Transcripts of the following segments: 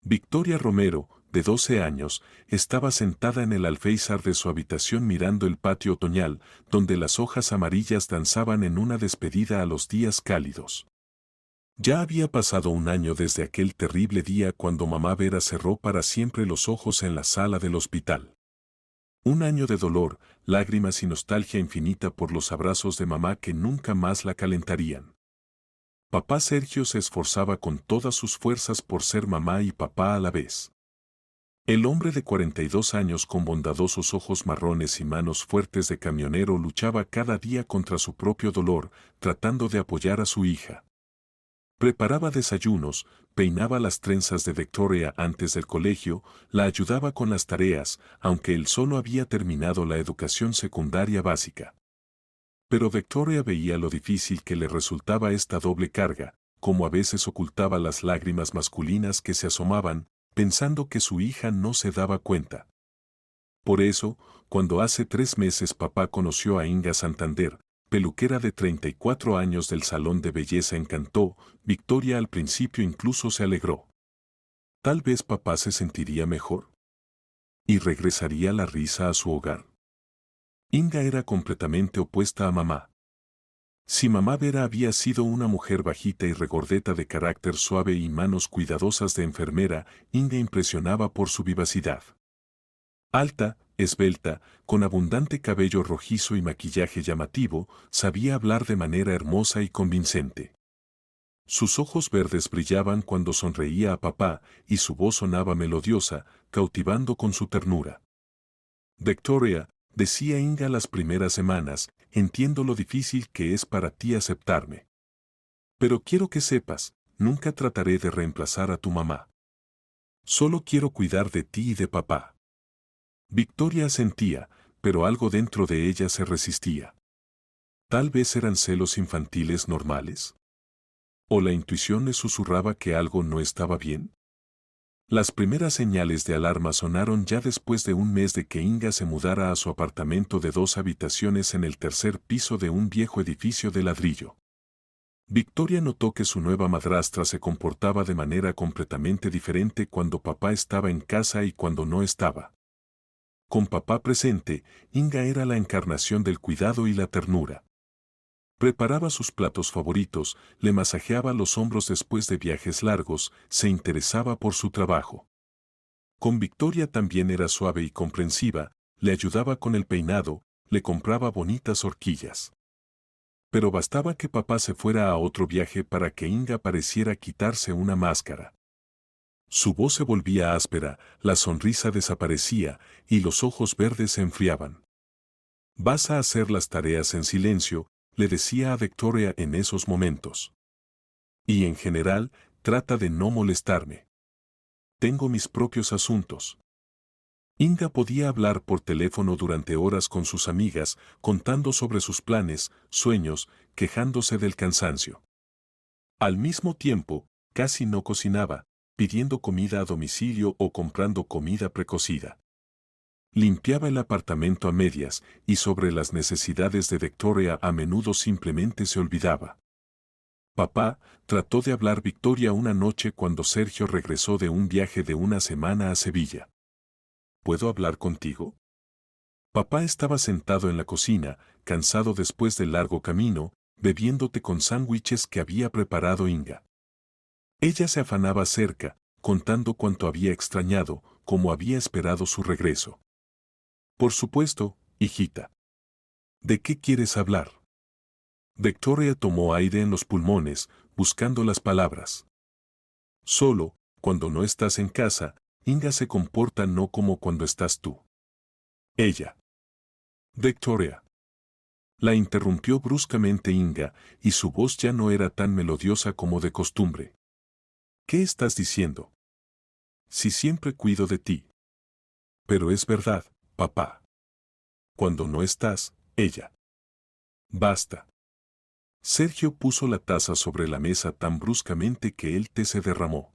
Victoria Romero, de 12 años, estaba sentada en el alféizar de su habitación mirando el patio otoñal, donde las hojas amarillas danzaban en una despedida a los días cálidos. Ya había pasado un año desde aquel terrible día cuando mamá Vera cerró para siempre los ojos en la sala del hospital. Un año de dolor, lágrimas y nostalgia infinita por los abrazos de mamá que nunca más la calentarían. Papá Sergio se esforzaba con todas sus fuerzas por ser mamá y papá a la vez. El hombre de 42 años con bondadosos ojos marrones y manos fuertes de camionero luchaba cada día contra su propio dolor, tratando de apoyar a su hija. Preparaba desayunos, peinaba las trenzas de Victoria antes del colegio, la ayudaba con las tareas, aunque él solo había terminado la educación secundaria básica. Pero Victoria veía lo difícil que le resultaba esta doble carga, como a veces ocultaba las lágrimas masculinas que se asomaban, pensando que su hija no se daba cuenta. Por eso, cuando hace 3 meses papá conoció a Inga Santander, peluquera de 34 años del Salón de Belleza Encantó, Victoria al principio incluso se alegró. Tal vez papá se sentiría mejor. Y regresaría la risa a su hogar. Inga era completamente opuesta a mamá. Si mamá Vera había sido una mujer bajita y regordeta de carácter suave y manos cuidadosas de enfermera, Inga impresionaba por su vivacidad. Alta, esbelta, con abundante cabello rojizo y maquillaje llamativo, sabía hablar de manera hermosa y convincente. Sus ojos verdes brillaban cuando sonreía a papá y su voz sonaba melodiosa, cautivando con su ternura. Victoria, decía Inga las primeras semanas, entiendo lo difícil que es para ti aceptarme. Pero quiero que sepas, nunca trataré de reemplazar a tu mamá. Solo quiero cuidar de ti y de papá. Victoria asentía, pero algo dentro de ella se resistía. Tal vez eran celos infantiles normales. ¿O la intuición le susurraba que algo no estaba bien? Las primeras señales de alarma sonaron ya después de un mes de que Inga se mudara a su apartamento de 2 habitaciones en el tercer piso de un viejo edificio de ladrillo. Victoria notó que su nueva madrastra se comportaba de manera completamente diferente cuando papá estaba en casa y cuando no estaba. Con papá presente, Inga era la encarnación del cuidado y la ternura. Preparaba sus platos favoritos, le masajeaba los hombros después de viajes largos, se interesaba por su trabajo. Con Victoria también era suave y comprensiva, le ayudaba con el peinado, le compraba bonitas horquillas. Pero bastaba que papá se fuera a otro viaje para que Inga pareciera quitarse una máscara. Su voz se volvía áspera, la sonrisa desaparecía y los ojos verdes se enfriaban. «Vas a hacer las tareas en silencio», le decía a Victoria en esos momentos. «Y en general, trata de no molestarme. Tengo mis propios asuntos». Inga podía hablar por teléfono durante horas con sus amigas, contando sobre sus planes, sueños, quejándose del cansancio. Al mismo tiempo, casi no cocinaba, pidiendo comida a domicilio o comprando comida precocida. Limpiaba el apartamento a medias y sobre las necesidades de Victoria a menudo simplemente se olvidaba. Papá trató de hablar Victoria una noche cuando Sergio regresó de un viaje de una semana a Sevilla. ¿Puedo hablar contigo? Papá estaba sentado en la cocina, cansado después del largo camino, bebiendo té con sándwiches que había preparado Inga. Ella se afanaba cerca, contando cuánto había extrañado, cómo había esperado su regreso. Por supuesto, hijita. ¿De qué quieres hablar? Victoria tomó aire en los pulmones, buscando las palabras. Solo, cuando no estás en casa, Inga se comporta no como cuando estás tú. Ella. Victoria. La interrumpió bruscamente Inga, y su voz ya no era tan melodiosa como de costumbre. ¿Qué estás diciendo? Si siempre cuido de ti. Pero es verdad, papá. Cuando no estás, ella. Basta. Sergio puso la taza sobre la mesa tan bruscamente que el té se derramó.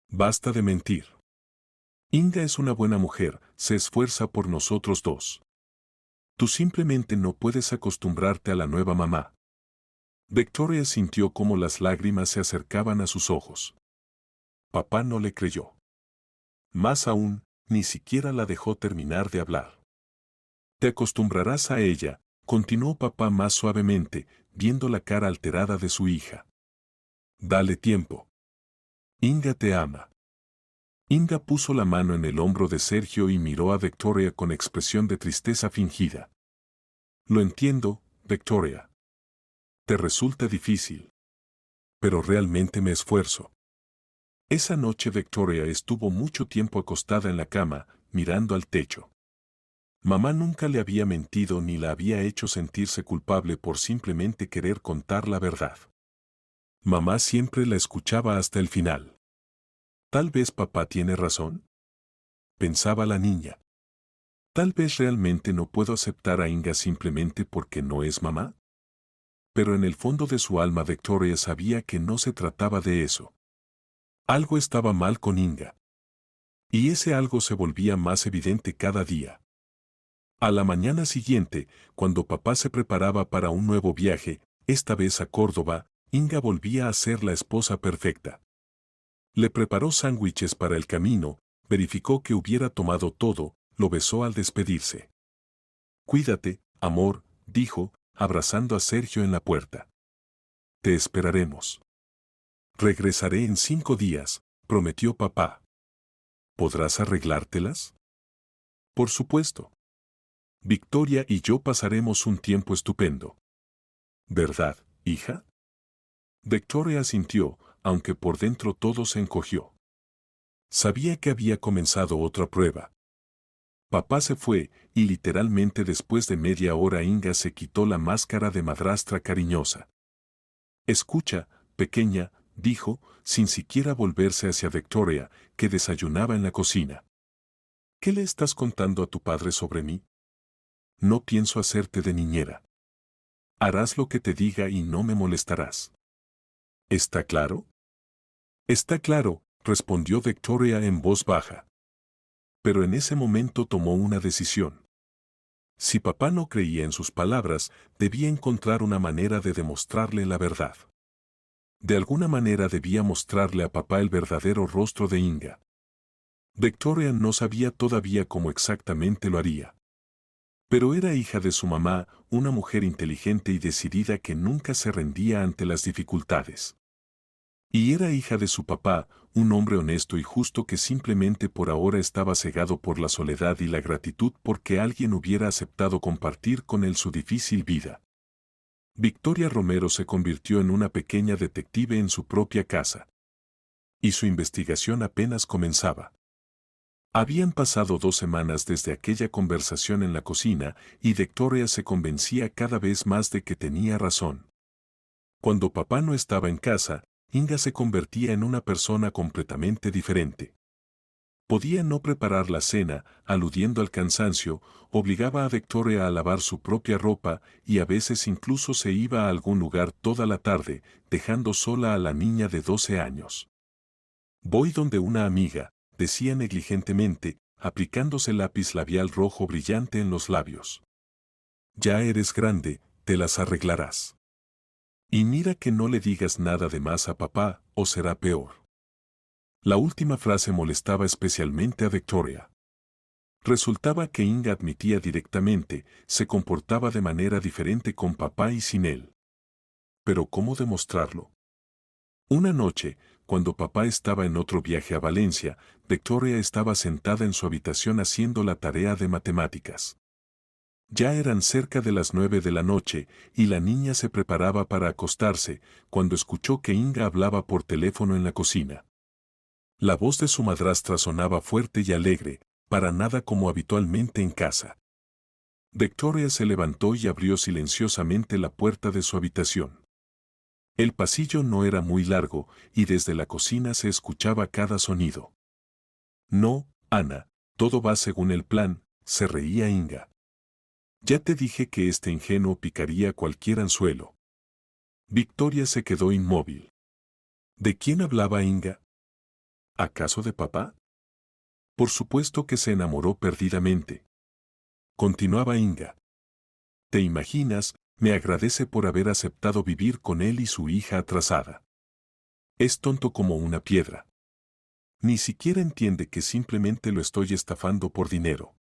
Basta de mentir. Inga es una buena mujer, se esfuerza por nosotros dos. Tú simplemente no puedes acostumbrarte a la nueva mamá. Victoria sintió cómo las lágrimas se acercaban a sus ojos. Papá no le creyó. Más aún, ni siquiera la dejó terminar de hablar. Te acostumbrarás a ella, continuó papá más suavemente, viendo la cara alterada de su hija. Dale tiempo. Inga te ama. Inga puso la mano en el hombro de Sergio y miró a Victoria con expresión de tristeza fingida. Lo entiendo, Victoria. Te resulta difícil. Pero realmente me esfuerzo. Esa noche Victoria estuvo mucho tiempo acostada en la cama, mirando al techo. Mamá nunca le había mentido ni la había hecho sentirse culpable por simplemente querer contar la verdad. Mamá siempre la escuchaba hasta el final. Tal vez papá tiene razón, pensaba la niña. Tal vez realmente no puedo aceptar a Inga simplemente porque no es mamá. Pero en el fondo de su alma Victoria sabía que no se trataba de eso. Algo estaba mal con Inga. Y ese algo se volvía más evidente cada día. A la mañana siguiente, cuando papá se preparaba para un nuevo viaje, esta vez a Córdoba, Inga volvía a ser la esposa perfecta. Le preparó sándwiches para el camino, verificó que hubiera tomado todo, lo besó al despedirse. Cuídate, amor, dijo, abrazando a Sergio en la puerta. Te esperaremos. Regresaré en 5 días, prometió papá. ¿Podrás arreglártelas? Por supuesto. Victoria y yo pasaremos un tiempo estupendo. ¿Verdad, hija? Victoria asintió, aunque por dentro todo se encogió. Sabía que había comenzado otra prueba. Papá se fue, y literalmente después de media hora Inga se quitó la máscara de madrastra cariñosa. Escucha, pequeña, dijo, sin siquiera volverse hacia Victoria, que desayunaba en la cocina. ¿Qué le estás contando a tu padre sobre mí? No pienso hacerte de niñera. Harás lo que te diga y no me molestarás. ¿Está claro? Está claro, respondió Victoria en voz baja. Pero en ese momento tomó una decisión. Si papá no creía en sus palabras, debía encontrar una manera de demostrarle la verdad. De alguna manera debía mostrarle a papá el verdadero rostro de Inga. Victoria no sabía todavía cómo exactamente lo haría. Pero era hija de su mamá, una mujer inteligente y decidida que nunca se rendía ante las dificultades. Y era hija de su papá, un hombre honesto y justo que simplemente por ahora estaba cegado por la soledad y la gratitud porque alguien hubiera aceptado compartir con él su difícil vida. Victoria Romero se convirtió en una pequeña detective en su propia casa. Y su investigación apenas comenzaba. Habían pasado 2 semanas desde aquella conversación en la cocina y Victoria se convencía cada vez más de que tenía razón. Cuando papá no estaba en casa, Inga se convertía en una persona completamente diferente. Podía no preparar la cena, aludiendo al cansancio, obligaba a Victoria a lavar su propia ropa y a veces incluso se iba a algún lugar toda la tarde, dejando sola a la niña de 12 años. Voy donde una amiga, decía negligentemente, aplicándose lápiz labial rojo brillante en los labios. Ya eres grande, te las arreglarás. Y mira que no le digas nada de más a papá, o será peor. La última frase molestaba especialmente a Victoria. Resultaba que Inga admitía directamente, se comportaba de manera diferente con papá y sin él. Pero ¿cómo demostrarlo? Una noche, cuando papá estaba en otro viaje a Valencia, Victoria estaba sentada en su habitación haciendo la tarea de matemáticas. Ya eran cerca de las 9 de la noche, y la niña se preparaba para acostarse, cuando escuchó que Inga hablaba por teléfono en la cocina. La voz de su madrastra sonaba fuerte y alegre, para nada como habitualmente en casa. Victoria se levantó y abrió silenciosamente la puerta de su habitación. El pasillo no era muy largo, y desde la cocina se escuchaba cada sonido. No, Ana, todo va según el plan, se reía Inga. Ya te dije que este ingenuo picaría cualquier anzuelo. Victoria se quedó inmóvil. ¿De quién hablaba Inga? ¿Acaso de papá? Por supuesto que se enamoró perdidamente. Continuaba Inga. ¿Te imaginas? Me agradece por haber aceptado vivir con él y su hija atrasada. Es tonto como una piedra. Ni siquiera entiende que simplemente lo estoy estafando por dinero.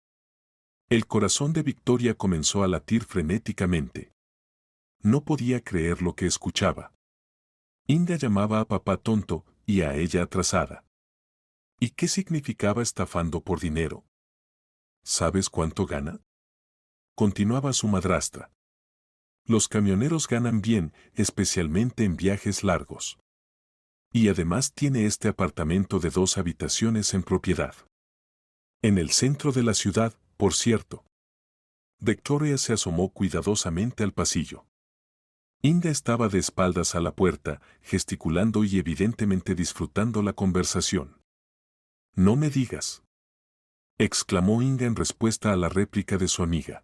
El corazón de Victoria comenzó a latir frenéticamente. No podía creer lo que escuchaba. Inga llamaba a papá tonto y a ella atrasada. ¿Y qué significaba estafando por dinero? ¿Sabes cuánto gana? Continuaba su madrastra. Los camioneros ganan bien, especialmente en viajes largos. Y además tiene este apartamento de 2 habitaciones en propiedad. En el centro de la ciudad, por cierto. Victoria se asomó cuidadosamente al pasillo. Inga estaba de espaldas a la puerta, gesticulando y evidentemente disfrutando la conversación. «No me digas», exclamó Inga en respuesta a la réplica de su amiga.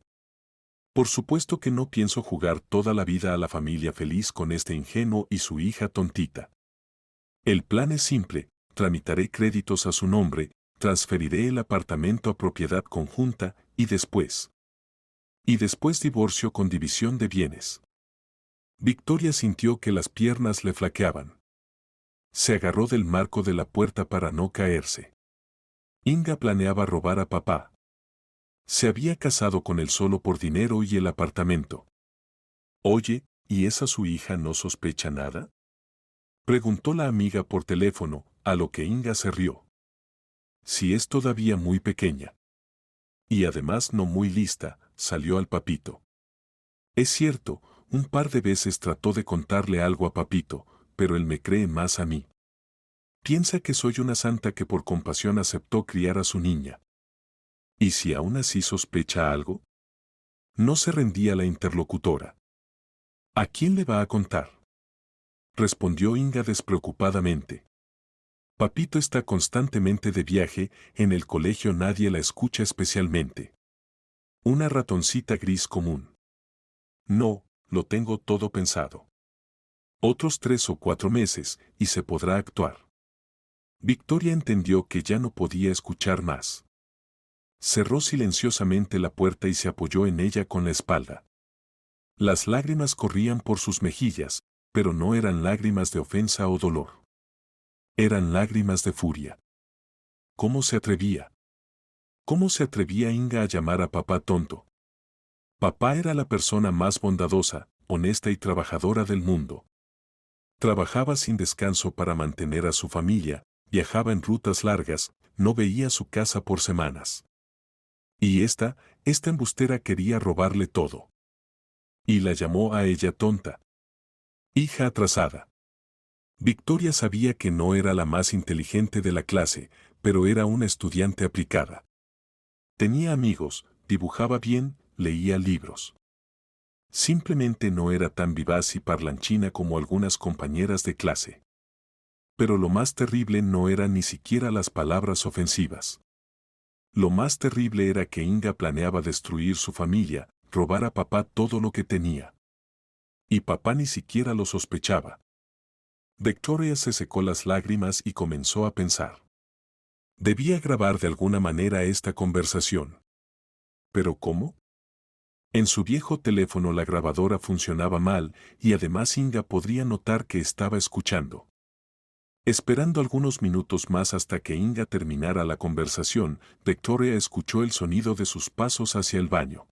«Por supuesto que no pienso jugar toda la vida a la familia feliz con este ingenuo y su hija tontita. El plan es simple, tramitaré créditos a su nombre, transferiré el apartamento a propiedad conjunta y después divorcio con división de bienes». Victoria sintió que las piernas le flaqueaban. Se agarró del marco de la puerta para no caerse. Inga planeaba robar a papá. Se había casado con él solo por dinero y el apartamento. «Oye, ¿y esa su hija no sospecha nada?», preguntó la amiga por teléfono, a lo que Inga se rió. «Si es todavía muy pequeña. Y además no muy lista», salió al papito. Es cierto, un par de veces trató de contarle algo a papito, pero él me cree más a mí. Piensa que soy una santa que por compasión aceptó criar a su niña. ¿Y si aún así sospecha algo? No se rendía la interlocutora. ¿A quién le va a contar?, respondió Inga despreocupadamente. Papito está constantemente de viaje, en el colegio nadie la escucha especialmente. Una ratoncita gris común. No, lo tengo todo pensado. Otros 3 o 4 meses, y se podrá actuar. Victoria entendió que ya no podía escuchar más. Cerró silenciosamente la puerta y se apoyó en ella con la espalda. Las lágrimas corrían por sus mejillas, pero no eran lágrimas de ofensa o dolor. Eran lágrimas de furia. ¿Cómo se atrevía? ¿Cómo se atrevía Inga a llamar a papá tonto? Papá era la persona más bondadosa, honesta y trabajadora del mundo. Trabajaba sin descanso para mantener a su familia, viajaba en rutas largas, no veía su casa por semanas. Y esta embustera quería robarle todo. Y la llamó a ella tonta. Hija atrasada. Victoria sabía que no era la más inteligente de la clase, pero era una estudiante aplicada. Tenía amigos, dibujaba bien, leía libros. Simplemente no era tan vivaz y parlanchina como algunas compañeras de clase. Pero lo más terrible no eran ni siquiera las palabras ofensivas. Lo más terrible era que Inga planeaba destruir su familia, robar a papá todo lo que tenía. Y papá ni siquiera lo sospechaba. Victoria se secó las lágrimas y comenzó a pensar. Debía grabar de alguna manera esta conversación. ¿Pero cómo? En su viejo teléfono la grabadora funcionaba mal y además Inga podría notar que estaba escuchando. Esperando algunos minutos más hasta que Inga terminara la conversación, Victoria escuchó el sonido de sus pasos hacia el baño.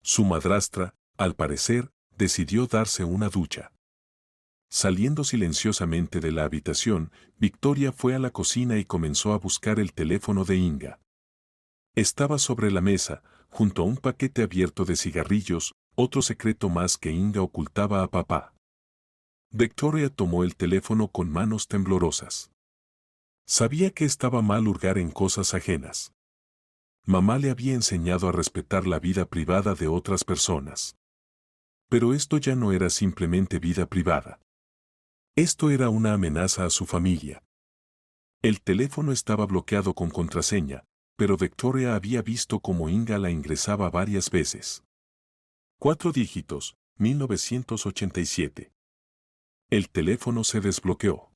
Su madrastra, al parecer, decidió darse una ducha. Saliendo silenciosamente de la habitación, Victoria fue a la cocina y comenzó a buscar el teléfono de Inga. Estaba sobre la mesa, junto a un paquete abierto de cigarrillos, otro secreto más que Inga ocultaba a papá. Victoria tomó el teléfono con manos temblorosas. Sabía que estaba mal hurgar en cosas ajenas. Mamá le había enseñado a respetar la vida privada de otras personas. Pero esto ya no era simplemente vida privada. Esto era una amenaza a su familia. El teléfono estaba bloqueado con contraseña, pero Victoria había visto cómo Inga la ingresaba varias veces. 4 dígitos, 1987. El teléfono se desbloqueó.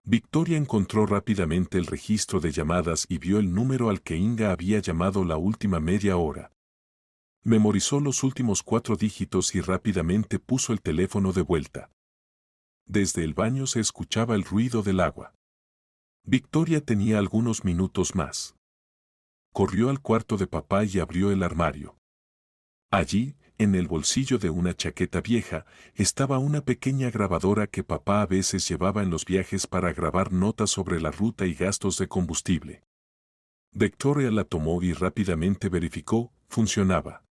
Victoria encontró rápidamente el registro de llamadas y vio el número al que Inga había llamado la última media hora. Memorizó los últimos 4 dígitos y rápidamente puso el teléfono de vuelta. Desde el baño se escuchaba el ruido del agua. Victoria tenía algunos minutos más. Corrió al cuarto de papá y abrió el armario. Allí, en el bolsillo de una chaqueta vieja, estaba una pequeña grabadora que papá a veces llevaba en los viajes para grabar notas sobre la ruta y gastos de combustible. Victoria la tomó y rápidamente verificó, funcionaba.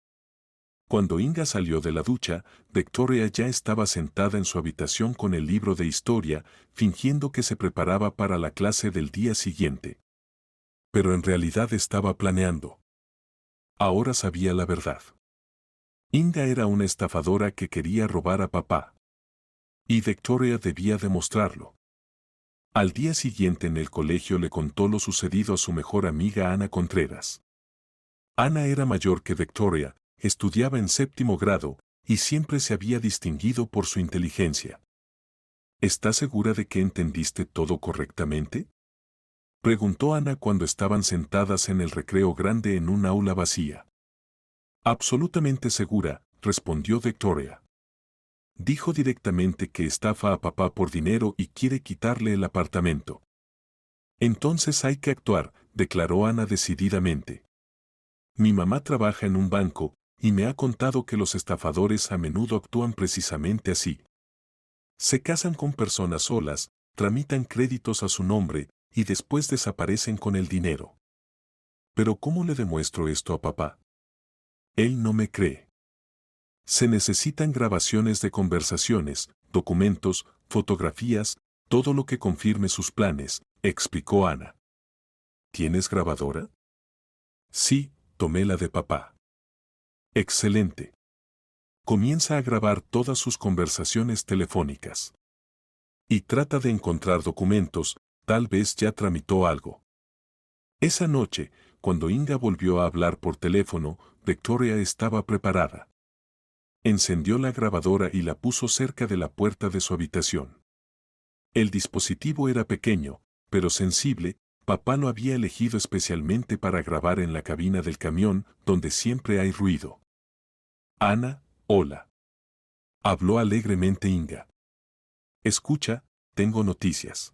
Cuando Inga salió de la ducha, Victoria ya estaba sentada en su habitación con el libro de historia, fingiendo que se preparaba para la clase del día siguiente. Pero en realidad estaba planeando. Ahora sabía la verdad. Inga era una estafadora que quería robar a papá. Y Victoria debía demostrarlo. Al día siguiente en el colegio le contó lo sucedido a su mejor amiga Ana Contreras. Ana era mayor que Victoria, estudiaba en 7º grado, y siempre se había distinguido por su inteligencia. ¿Estás segura de que entendiste todo correctamente?, preguntó Ana cuando estaban sentadas en el recreo grande en un aula vacía. Absolutamente segura, respondió Victoria. Dijo directamente que estafa a papá por dinero y quiere quitarle el apartamento. Entonces hay que actuar, declaró Ana decididamente. Mi mamá trabaja en un banco, y me ha contado que los estafadores a menudo actúan precisamente así. Se casan con personas solas, tramitan créditos a su nombre, y después desaparecen con el dinero. ¿Pero cómo le demuestro esto a papá? Él no me cree. Se necesitan grabaciones de conversaciones, documentos, fotografías, todo lo que confirme sus planes, explicó Ana. ¿Tienes grabadora? Sí, tomé la de papá. Excelente. Comienza a grabar todas sus conversaciones telefónicas. Y trata de encontrar documentos, tal vez ya tramitó algo. Esa noche, cuando Inga volvió a hablar por teléfono, Victoria estaba preparada. Encendió la grabadora y la puso cerca de la puerta de su habitación. El dispositivo era pequeño, pero sensible. Papá lo había elegido especialmente para grabar en la cabina del camión, donde siempre hay ruido. Ana, hola. Habló alegremente Inga. Escucha, tengo noticias.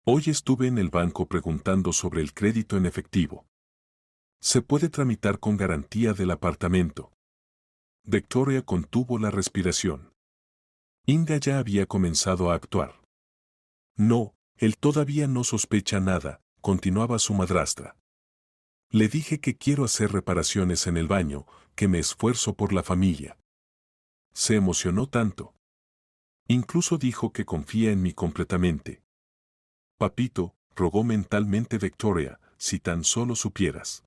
Hoy estuve en el banco preguntando sobre el crédito en efectivo. Se puede tramitar con garantía del apartamento. Victoria contuvo la respiración. Inga ya había comenzado a actuar. No, él todavía no sospecha nada, continuaba su madrastra. Le dije que quiero hacer reparaciones en el baño, que me esfuerzo por la familia. Se emocionó tanto. Incluso dijo que confía en mí completamente. Papito, rogó mentalmente Victoria, si tan solo supieras.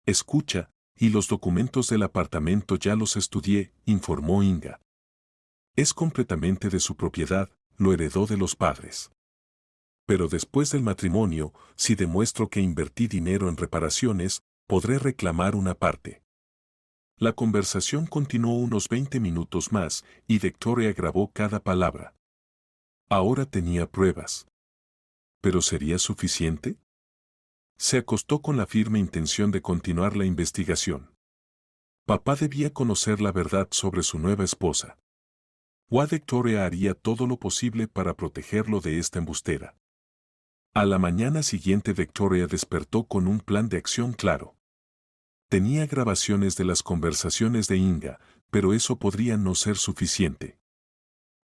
Escucha, y los documentos del apartamento ya los estudié, informó Inga. Es completamente de su propiedad, lo heredó de los padres. Pero después del matrimonio, si demuestro que invertí dinero en reparaciones, podré reclamar una parte. La conversación continuó unos 20 minutos más, y Victoria grabó cada palabra. Ahora tenía pruebas. ¿Pero sería suficiente? Se acostó con la firme intención de continuar la investigación. Papá debía conocer la verdad sobre su nueva esposa. Victoria haría todo lo posible para protegerlo de esta embustera. A la mañana siguiente Victoria despertó con un plan de acción claro. Tenía grabaciones de las conversaciones de Inga, pero eso podría no ser suficiente.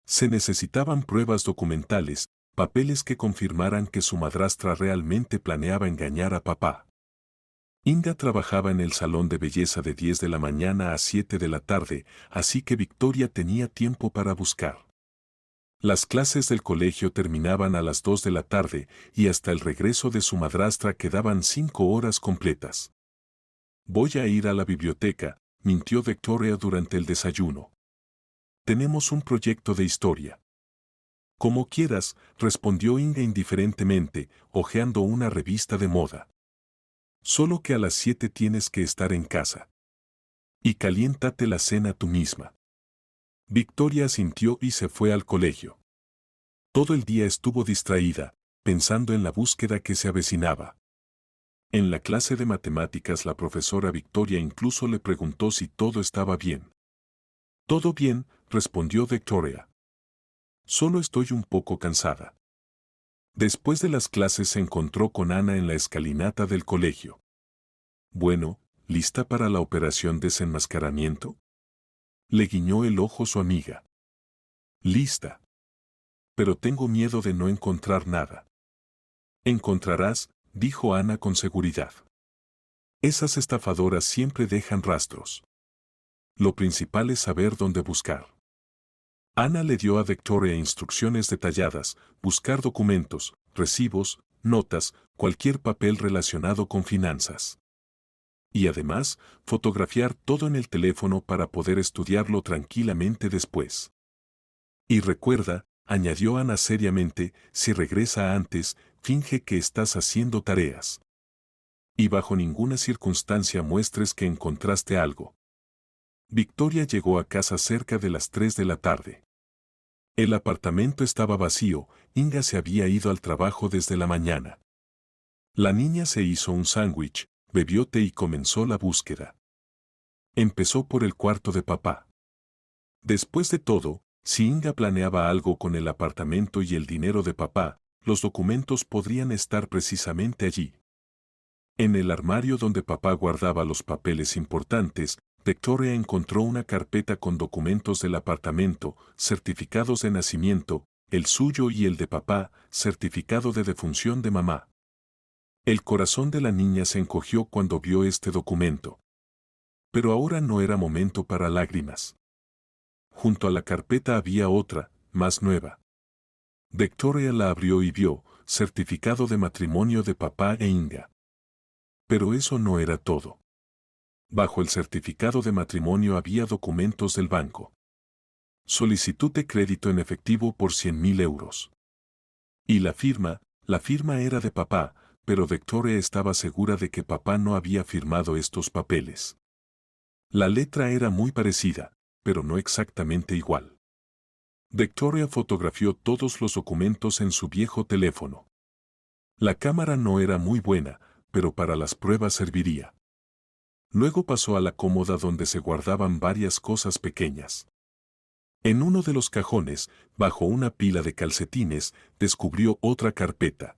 Se necesitaban pruebas documentales, papeles que confirmaran que su madrastra realmente planeaba engañar a papá. Inga trabajaba en el salón de belleza de 10 de la mañana a 7 de la tarde, así que Victoria tenía tiempo para buscar. Las clases del colegio terminaban a las 2 de la tarde y hasta el regreso de su madrastra quedaban 5 horas completas. Voy a ir a la biblioteca, mintió Victoria durante el desayuno. Tenemos un proyecto de historia. Como quieras, respondió Inga indiferentemente, hojeando una revista de moda. Solo que a las 7 tienes que estar en casa. Y caliéntate la cena tú misma. Victoria asintió y se fue al colegio. Todo el día estuvo distraída, pensando en la búsqueda que se avecinaba. En la clase de matemáticas la profesora Victoria incluso le preguntó si todo estaba bien. Todo bien, respondió Victoria. Solo estoy un poco cansada. Después de las clases se encontró con Ana en la escalinata del colegio. Bueno, ¿lista para la operación desenmascaramiento? Le guiñó el ojo su amiga. Lista. Pero tengo miedo de no encontrar nada. Encontrarás, dijo Ana con seguridad. Esas estafadoras siempre dejan rastros. Lo principal es saber dónde buscar. Ana le dio a Victoria instrucciones detalladas: buscar documentos, recibos, notas, cualquier papel relacionado con finanzas. Y además, fotografiar todo en el teléfono para poder estudiarlo tranquilamente después. Y recuerda, añadió Ana seriamente, si regresa antes, finge que estás haciendo tareas. Y bajo ninguna circunstancia muestres que encontraste algo. Victoria llegó a casa cerca de las 3 de la tarde. El apartamento estaba vacío, Inga se había ido al trabajo desde la mañana. La niña se hizo un sándwich, bebió té y comenzó la búsqueda. Empezó por el cuarto de papá. Después de todo, si Inga planeaba algo con el apartamento y el dinero de papá, los documentos podrían estar precisamente allí. En el armario donde papá guardaba los papeles importantes, Victoria encontró una carpeta con documentos del apartamento, certificados de nacimiento, el suyo y el de papá, certificado de defunción de mamá. El corazón de la niña se encogió cuando vio este documento. Pero ahora no era momento para lágrimas. Junto a la carpeta había otra, más nueva. Victoria la abrió y vio, certificado de matrimonio de papá e Inga. Pero eso no era todo. Bajo el certificado de matrimonio había documentos del banco. Solicitud de crédito en efectivo por 100.000 euros. Y la firma era de papá, pero Victoria estaba segura de que papá no había firmado estos papeles. La letra era muy parecida, pero no exactamente igual. Victoria fotografió todos los documentos en su viejo teléfono. La cámara no era muy buena, pero para las pruebas serviría. Luego pasó a la cómoda donde se guardaban varias cosas pequeñas. En uno de los cajones, bajo una pila de calcetines, descubrió otra carpeta.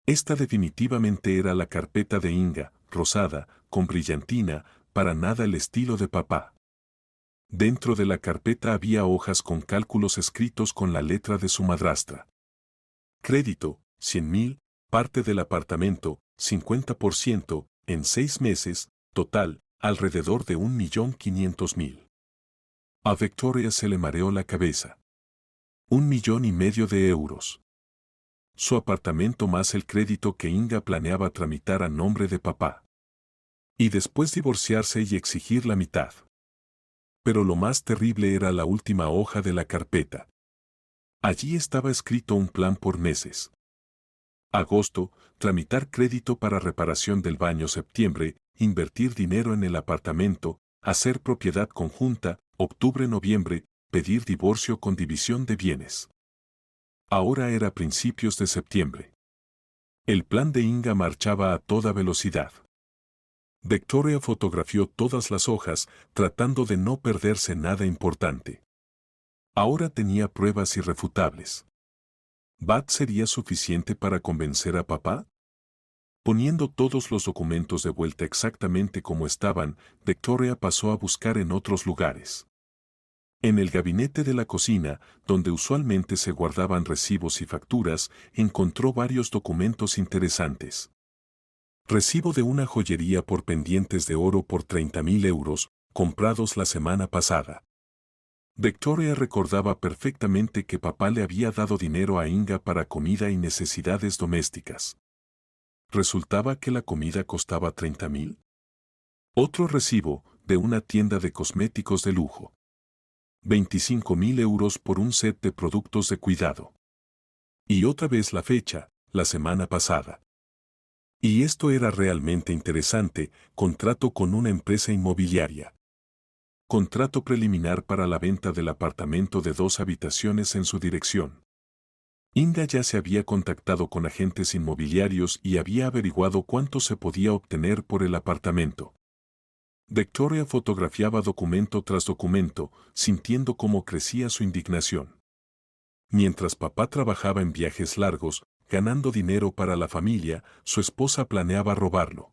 Esta definitivamente era la carpeta de Inga, rosada, con brillantina, para nada el estilo de papá. Dentro de la carpeta había hojas con cálculos escritos con la letra de su madrastra. Crédito, 100.000, parte del apartamento, 50%, en 6 meses, total, alrededor de 1.500.000. A Victoria se le mareó la cabeza. 1,5 millones de euros. Su apartamento más el crédito que Inga planeaba tramitar a nombre de papá. Y después divorciarse y exigir la mitad. Pero lo más terrible era la última hoja de la carpeta. Allí estaba escrito un plan por meses. Agosto, tramitar crédito para reparación del baño. Septiembre, invertir dinero en el apartamento, hacer propiedad conjunta. Octubre-noviembre, pedir divorcio con división de bienes. Ahora era principios de septiembre. El plan de Inga marchaba a toda velocidad. Victoria fotografió todas las hojas, tratando de no perderse nada importante. Ahora tenía pruebas irrefutables. ¿VAT sería suficiente para convencer a papá? Poniendo todos los documentos de vuelta exactamente como estaban, Victoria pasó a buscar en otros lugares. En el gabinete de la cocina, donde usualmente se guardaban recibos y facturas, encontró varios documentos interesantes. Recibo de una joyería por pendientes de oro por 30.000 euros, comprados la semana pasada. Victoria recordaba perfectamente que papá le había dado dinero a Inga para comida y necesidades domésticas. ¿Resultaba que la comida costaba 30.000? Otro recibo, de una tienda de cosméticos de lujo. 25.000 euros por un set de productos de cuidado. Y otra vez la fecha, la semana pasada. Y esto era realmente interesante: contrato con una empresa inmobiliaria. Contrato preliminar para la venta del apartamento de 2 habitaciones en su dirección. Inga ya se había contactado con agentes inmobiliarios y había averiguado cuánto se podía obtener por el apartamento. Victoria fotografiaba documento tras documento, sintiendo cómo crecía su indignación. Mientras papá trabajaba en viajes largos, ganando dinero para la familia, su esposa planeaba robarlo.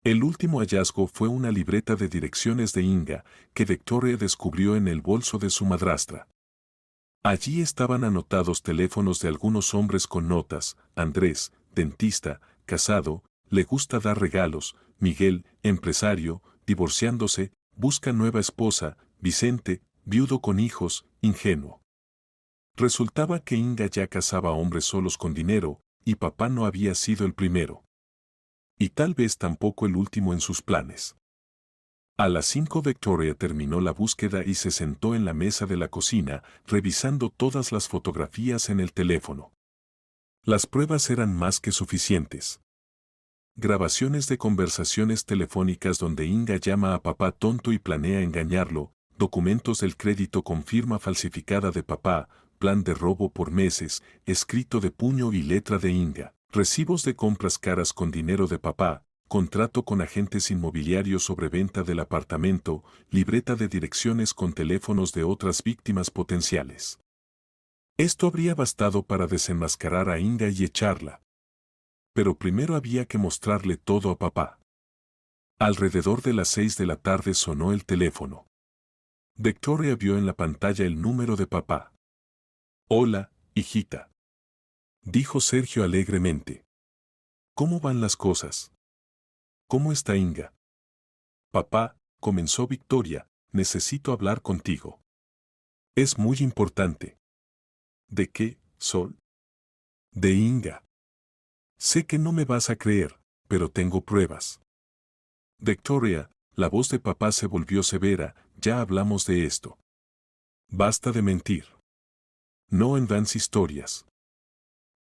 El último hallazgo fue una libreta de direcciones de Inga, que Victoria descubrió en el bolso de su madrastra. Allí estaban anotados teléfonos de algunos hombres con notas: Andrés, dentista, casado, le gusta dar regalos; Miguel, empresario, divorciándose, busca nueva esposa; Vicente, viudo con hijos, ingenuo. Resultaba que Inga ya casaba hombres solos con dinero, y papá no había sido el primero. Y tal vez tampoco el último en sus planes. A las 5 Victoria terminó la búsqueda y se sentó en la mesa de la cocina, revisando todas las fotografías en el teléfono. Las pruebas eran más que suficientes. Grabaciones de conversaciones telefónicas donde Inga llama a papá tonto y planea engañarlo, documentos del crédito con firma falsificada de papá, plan de robo por meses, escrito de puño y letra de Inga, recibos de compras caras con dinero de papá, contrato con agentes inmobiliarios sobre venta del apartamento, libreta de direcciones con teléfonos de otras víctimas potenciales. Esto habría bastado para desenmascarar a Inga y echarla. Pero primero había que mostrarle todo a papá. Alrededor de las 6 de la tarde sonó el teléfono. Victoria vio en la pantalla el número de papá. «Hola, hijita», dijo Sergio alegremente. «¿Cómo van las cosas? ¿Cómo está Inga?» «Papá», comenzó Victoria, «necesito hablar contigo. Es muy importante». «¿De qué, Sol?» «De Inga. Sé que no me vas a creer, pero tengo pruebas». «Victoria», la voz de papá se volvió severa, «ya hablamos de esto. Basta de mentir. No envans historias.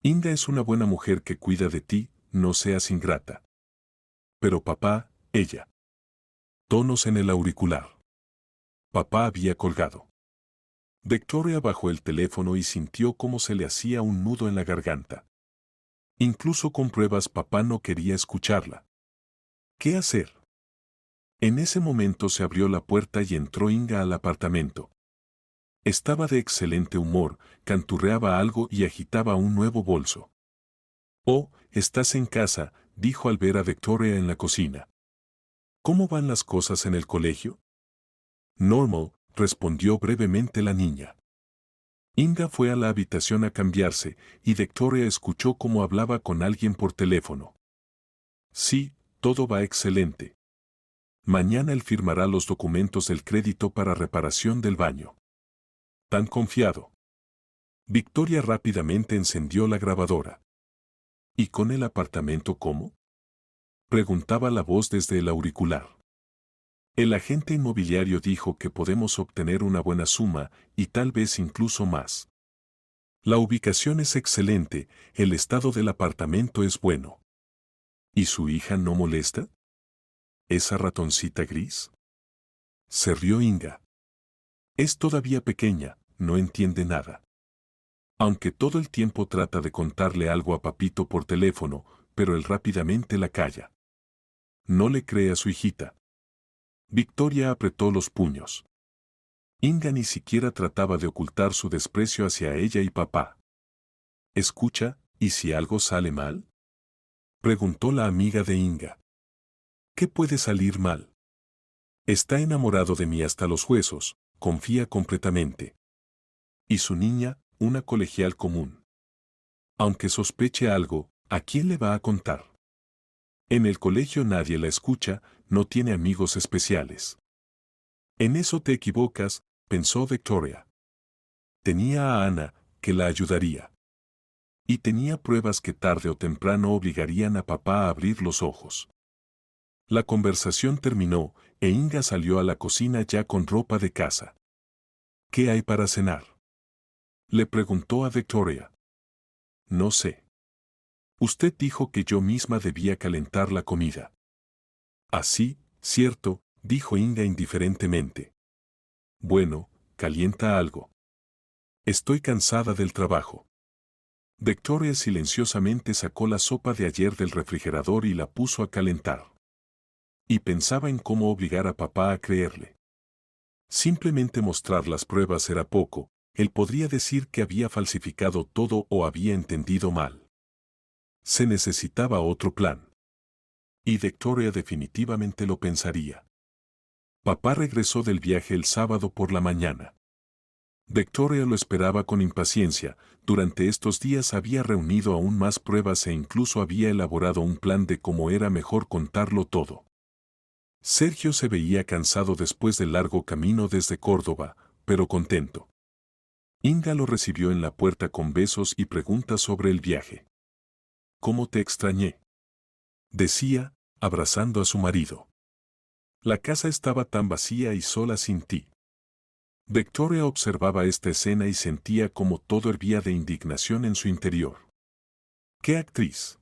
Inga es una buena mujer que cuida de ti, no seas ingrata». «Pero papá», ella. Tonos en el auricular. Papá había colgado. Victoria bajó el teléfono y sintió cómo se le hacía un nudo en la garganta. Incluso con pruebas papá no quería escucharla. ¿Qué hacer? En ese momento se abrió la puerta y entró Inga al apartamento. Estaba de excelente humor, canturreaba algo y agitaba un nuevo bolso. «Oh, estás en casa», dijo al ver a Victoria en la cocina. «¿Cómo van las cosas en el colegio?» «Normal», respondió brevemente la niña. Inga fue a la habitación a cambiarse, y Victoria escuchó cómo hablaba con alguien por teléfono. «Sí, todo va excelente. Mañana él firmará los documentos del crédito para reparación del baño». «¿Tan confiado?» Victoria rápidamente encendió la grabadora. «¿Y con el apartamento cómo?», preguntaba la voz desde el auricular. «El agente inmobiliario dijo que podemos obtener una buena suma, y tal vez incluso más. La ubicación es excelente, el estado del apartamento es bueno». «¿Y su hija no molesta? ¿Esa ratoncita gris?». Se rió Inga. «Es todavía pequeña, no entiende nada. Aunque todo el tiempo trata de contarle algo a papito por teléfono, pero él rápidamente la calla. No le cree a su hijita». Victoria apretó los puños. Inga ni siquiera trataba de ocultar su desprecio hacia ella y papá. «Escucha, ¿y si algo sale mal?», preguntó la amiga de Inga. «¿Qué puede salir mal? Está enamorado de mí hasta los huesos, confía completamente. Y su niña, una colegial común. Aunque sospeche algo, ¿a quién le va a contar? En el colegio nadie la escucha, no tiene amigos especiales». «En eso te equivocas», pensó Victoria. Tenía a Ana, que la ayudaría. Y tenía pruebas que tarde o temprano obligarían a papá a abrir los ojos. La conversación terminó, e Inga salió a la cocina ya con ropa de casa. «¿Qué hay para cenar?», le preguntó a Victoria. «No sé. Usted dijo que yo misma debía calentar la comida». «Así, cierto», dijo Inga indiferentemente. «Bueno, calienta algo. Estoy cansada del trabajo». Victoria silenciosamente sacó la sopa de ayer del refrigerador y la puso a calentar. Y pensaba en cómo obligar a papá a creerle. Simplemente mostrar las pruebas era poco, él podría decir que había falsificado todo o había entendido mal. Se necesitaba otro plan. Y Victoria definitivamente lo pensaría. Papá regresó del viaje el sábado por la mañana. Victoria lo esperaba con impaciencia. Durante estos días había reunido aún más pruebas e incluso había elaborado un plan de cómo era mejor contarlo todo. Sergio se veía cansado después del largo camino desde Córdoba, pero contento. Inga lo recibió en la puerta con besos y preguntas sobre el viaje. «¿Cómo te extrañé?», decía, abrazando a su marido. La casa estaba tan vacía y sola sin ti. Victoria observaba esta escena y sentía como todo hervía de indignación en su interior. ¡Qué actriz!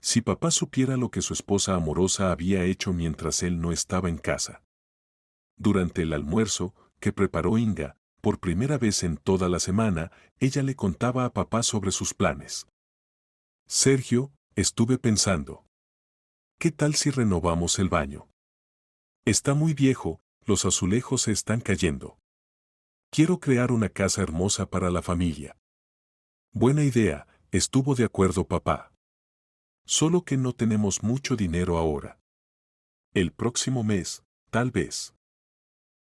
Si papá supiera lo que su esposa amorosa había hecho mientras él no estaba en casa. Durante el almuerzo, que preparó Inga, por primera vez en toda la semana, ella le contaba a papá sobre sus planes. «Sergio, estuve pensando. ¿Qué tal si renovamos el baño? Está muy viejo, los azulejos se están cayendo. Quiero crear una casa hermosa para la familia». «Buena idea», estuvo de acuerdo papá. «Solo que no tenemos mucho dinero ahora. El próximo mes, tal vez».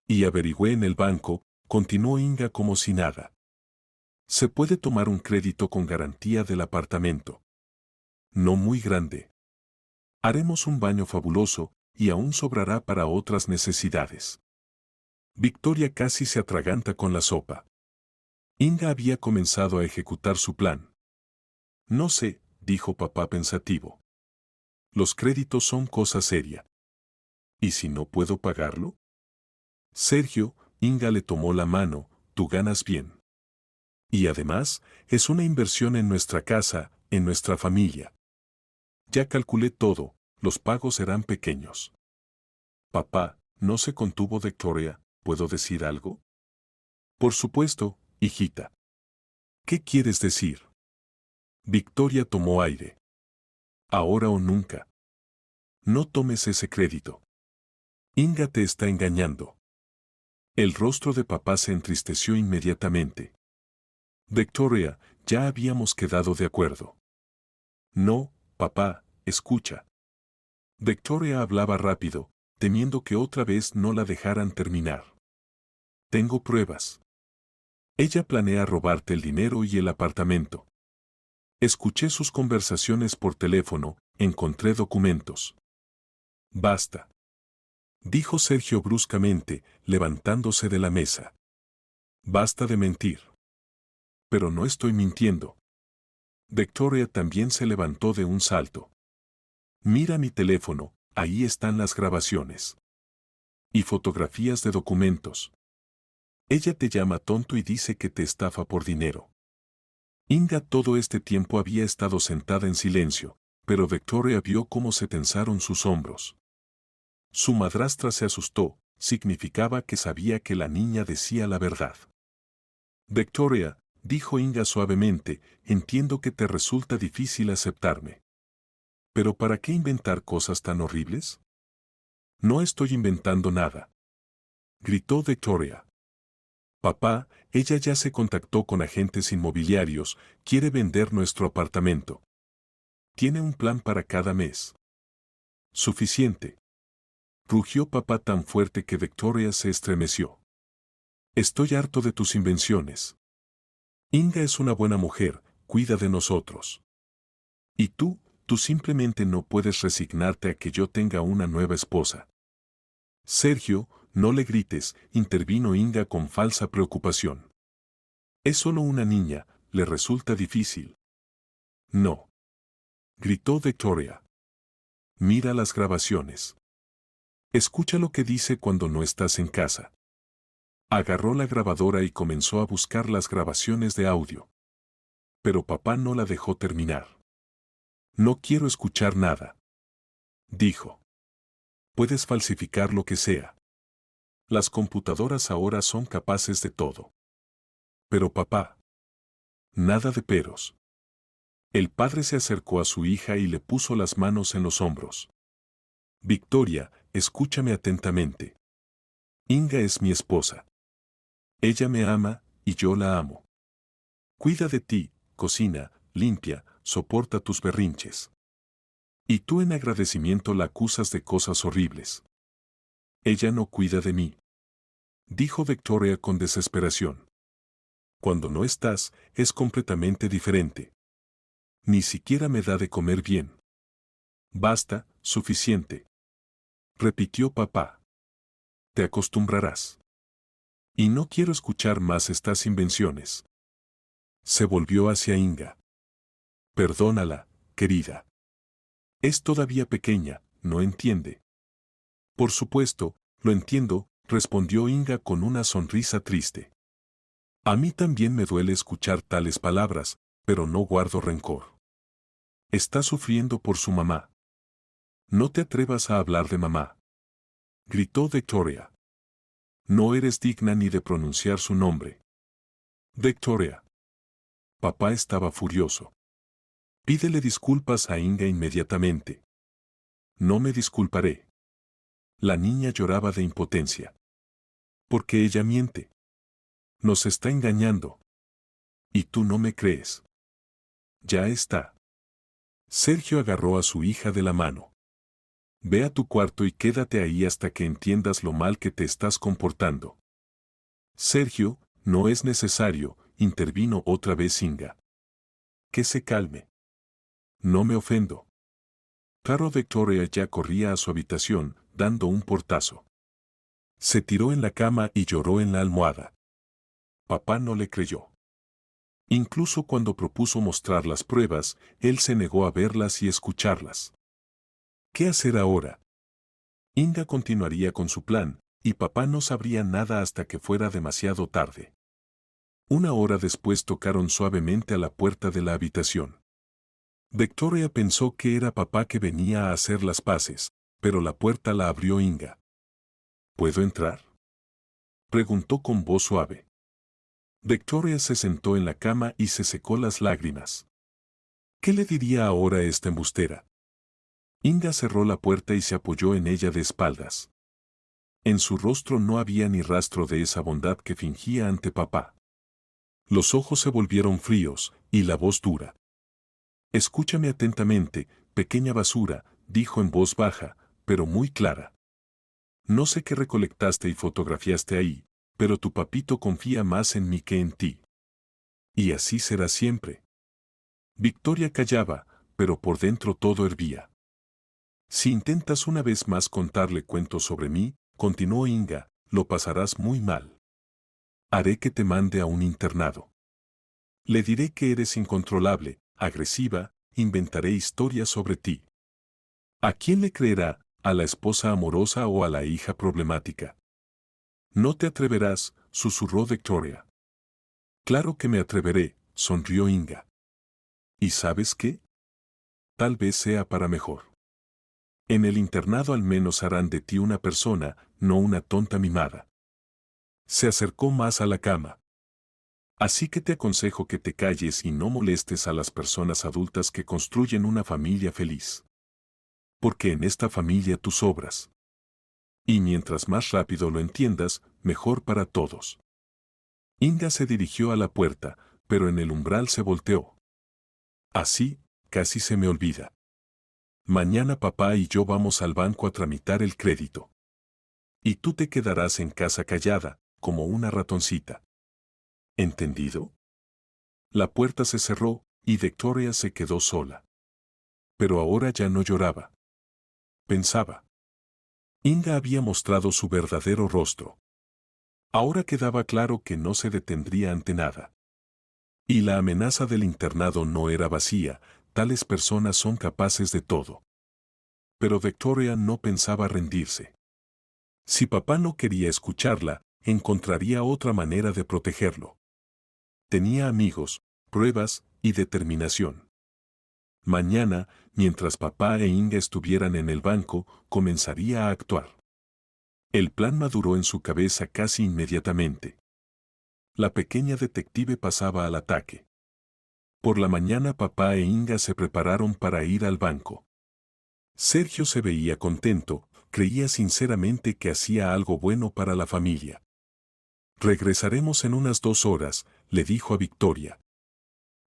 Y averigüé en el banco, continuó Inga como si nada. «Se puede tomar un crédito con garantía del apartamento. No muy grande. Haremos un baño fabuloso, y aún sobrará para otras necesidades». Victoria casi se atraganta con la sopa. Inga había comenzado a ejecutar su plan. «No sé», dijo papá pensativo. «Los créditos son cosa seria. ¿Y si no puedo pagarlo?». «Sergio», Inga le tomó la mano, «tú ganas bien. Y además, es una inversión en nuestra casa, en nuestra familia. Ya calculé todo, los pagos serán pequeños». «Papá», no se contuvo Victoria, ¿puedo decir algo?». «Por supuesto, hijita». «¿Qué quieres decir?». Victoria tomó aire. «Ahora o nunca. No tomes ese crédito. Inga te está engañando». El rostro de papá se entristeció inmediatamente. «Victoria, ya habíamos quedado de acuerdo». «No, papá, escucha». Victoria hablaba rápido, temiendo que otra vez no la dejaran terminar. «Tengo pruebas. Ella planea robarte el dinero y el apartamento. Escuché sus conversaciones por teléfono, encontré documentos». «Basta», dijo Sergio bruscamente, levantándose de la mesa. «Basta de mentir». «Pero no estoy mintiendo». Victoria también se levantó de un salto. «Mira mi teléfono, ahí están las grabaciones. Y fotografías de documentos. Ella te llama tonto y dice que te estafa por dinero». Inga todo este tiempo había estado sentada en silencio, pero Victoria vio cómo se tensaron sus hombros. Su madrastra se asustó, significaba que sabía que la niña decía la verdad. «Victoria», dijo Inga suavemente, «entiendo que te resulta difícil aceptarme. ¿Pero para qué inventar cosas tan horribles?». «No estoy inventando nada», gritó Victoria. «Papá, ella ya se contactó con agentes inmobiliarios, quiere vender nuestro apartamento. Tiene un plan para cada mes». «Suficiente», rugió papá tan fuerte que Victoria se estremeció. «Estoy harto de tus invenciones. Inga es una buena mujer, cuida de nosotros. Y tú simplemente no puedes resignarte a que yo tenga una nueva esposa». «Sergio, no le grites», intervino Inga con falsa preocupación. «Es solo una niña, le resulta difícil». «No», gritó Victoria. «Mira las grabaciones. Escucha lo que dice cuando no estás en casa». Agarró la grabadora y comenzó a buscar las grabaciones de audio. Pero papá no la dejó terminar. «No quiero escuchar nada», dijo. «Puedes falsificar lo que sea. Las computadoras ahora son capaces de todo». «Pero papá». «Nada de peros». El padre se acercó a su hija y le puso las manos en los hombros. «Victoria, escúchame atentamente. Inga es mi esposa. Ella me ama, y yo la amo. Cuida de ti, cocina, limpia, soporta tus berrinches. Y tú en agradecimiento la acusas de cosas horribles. Ella no cuida de mí, dijo Victoria con desesperación. Cuando no estás, es completamente diferente. Ni siquiera me da de comer bien. Basta, suficiente, repitió papá. Te acostumbrarás. Y no quiero escuchar más estas invenciones. Se volvió hacia Inga. Perdónala, querida. Es todavía pequeña, no entiende. Por supuesto, lo entiendo, respondió Inga con una sonrisa triste. A mí también me duele escuchar tales palabras, pero no guardo rencor. Está sufriendo por su mamá. No te atrevas a hablar de mamá, gritó Victoria. No eres digna ni de pronunciar su nombre. Victoria. Papá estaba furioso. Pídele disculpas a Inga inmediatamente. No me disculparé. La niña lloraba de impotencia. Porque ella miente. Nos está engañando. Y tú no me crees. Ya está. Sergio agarró a su hija de la mano. Ve a tu cuarto y quédate ahí hasta que entiendas lo mal que te estás comportando. Sergio, no es necesario, intervino otra vez Inga. Que se calme. No me ofendo. Caro Victoria ya corría a su habitación, dando un portazo. Se tiró en la cama y lloró en la almohada. Papá no le creyó. Incluso cuando propuso mostrar las pruebas, él se negó a verlas y escucharlas. ¿Qué hacer ahora? Inga continuaría con su plan, y papá no sabría nada hasta que fuera demasiado tarde. Una hora después tocaron suavemente a la puerta de la habitación. Victoria pensó que era papá que venía a hacer las paces, pero la puerta la abrió Inga. ¿Puedo entrar?, preguntó con voz suave. Victoria se sentó en la cama y se secó las lágrimas. ¿Qué le diría ahora esta embustera? Inga cerró la puerta y se apoyó en ella de espaldas. En su rostro no había ni rastro de esa bondad que fingía ante papá. Los ojos se volvieron fríos, y la voz dura. Escúchame atentamente, pequeña basura, dijo en voz baja, pero muy clara. No sé qué recolectaste y fotografiaste ahí, pero tu papito confía más en mí que en ti. Y así será siempre. Victoria callaba, pero por dentro todo hervía. Si intentas una vez más contarle cuentos sobre mí, continuó Inga, lo pasarás muy mal. Haré que te mande a un internado. Le diré que eres incontrolable, agresiva, inventaré historias sobre ti. ¿A quién le creerá, a la esposa amorosa o a la hija problemática? No te atreverás, susurró Victoria. Claro que me atreveré, sonrió Inga. ¿Y sabes qué? Tal vez sea para mejor. En el internado al menos harán de ti una persona, no una tonta mimada. Se acercó más a la cama. Así que te aconsejo que te calles y no molestes a las personas adultas que construyen una familia feliz. Porque en esta familia tú sobras. Y mientras más rápido lo entiendas, mejor para todos. Inga se dirigió a la puerta, pero en el umbral se volteó. Así, casi se me olvida. Mañana papá y yo vamos al banco a tramitar el crédito. Y tú te quedarás en casa callada, como una ratoncita. ¿Entendido? La puerta se cerró, y Victoria se quedó sola. Pero ahora ya no lloraba. Pensaba. Inga había mostrado su verdadero rostro. Ahora quedaba claro que no se detendría ante nada. Y la amenaza del internado no era vacía, tales personas son capaces de todo. Pero Victoria no pensaba rendirse. Si papá no quería escucharla, encontraría otra manera de protegerlo. Tenía amigos, pruebas y determinación. Mañana, mientras papá e Inga estuvieran en el banco, comenzaría a actuar. El plan maduró en su cabeza casi inmediatamente. La pequeña detective pasaba al ataque. Por la mañana papá e Inga se prepararon para ir al banco. Sergio se veía contento, creía sinceramente que hacía algo bueno para la familia. Regresaremos en unas 2 horas, le dijo a Victoria.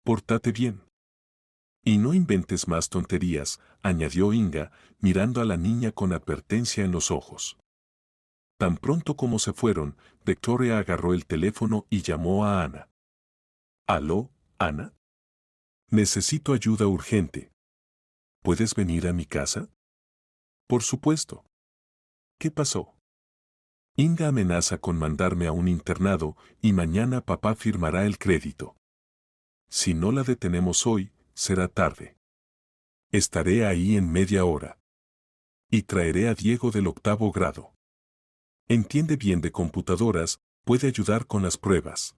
Pórtate bien. Y no inventes más tonterías, añadió Inga, mirando a la niña con advertencia en los ojos. Tan pronto como se fueron, Victoria agarró el teléfono y llamó a Ana. ¿Aló, Ana? Necesito ayuda urgente. ¿Puedes venir a mi casa? Por supuesto. ¿Qué pasó? Inga amenaza con mandarme a un internado y mañana papá firmará el crédito. Si no la detenemos hoy, será tarde. Estaré ahí en media hora. Y traeré a Diego del 8º grado. Entiende bien de computadoras, puede ayudar con las pruebas.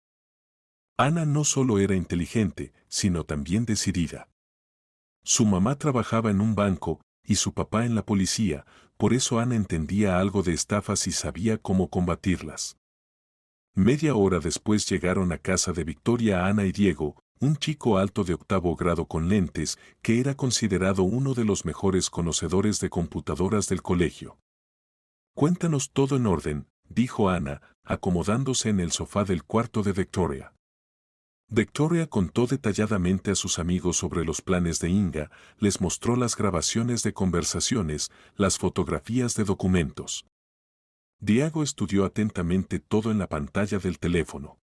Ana no solo era inteligente, sino también decidida. Su mamá trabajaba en un banco y su papá en la policía, por eso Ana entendía algo de estafas y sabía cómo combatirlas. Media hora después llegaron a casa de Victoria Ana y Diego, un chico alto de 8º grado con lentes, que era considerado uno de los mejores conocedores de computadoras del colegio. Cuéntanos todo en orden, dijo Ana, acomodándose en el sofá del cuarto de Victoria. Victoria contó detalladamente a sus amigos sobre los planes de Inga, les mostró las grabaciones de conversaciones, las fotografías de documentos. Diego estudió atentamente todo en la pantalla del teléfono.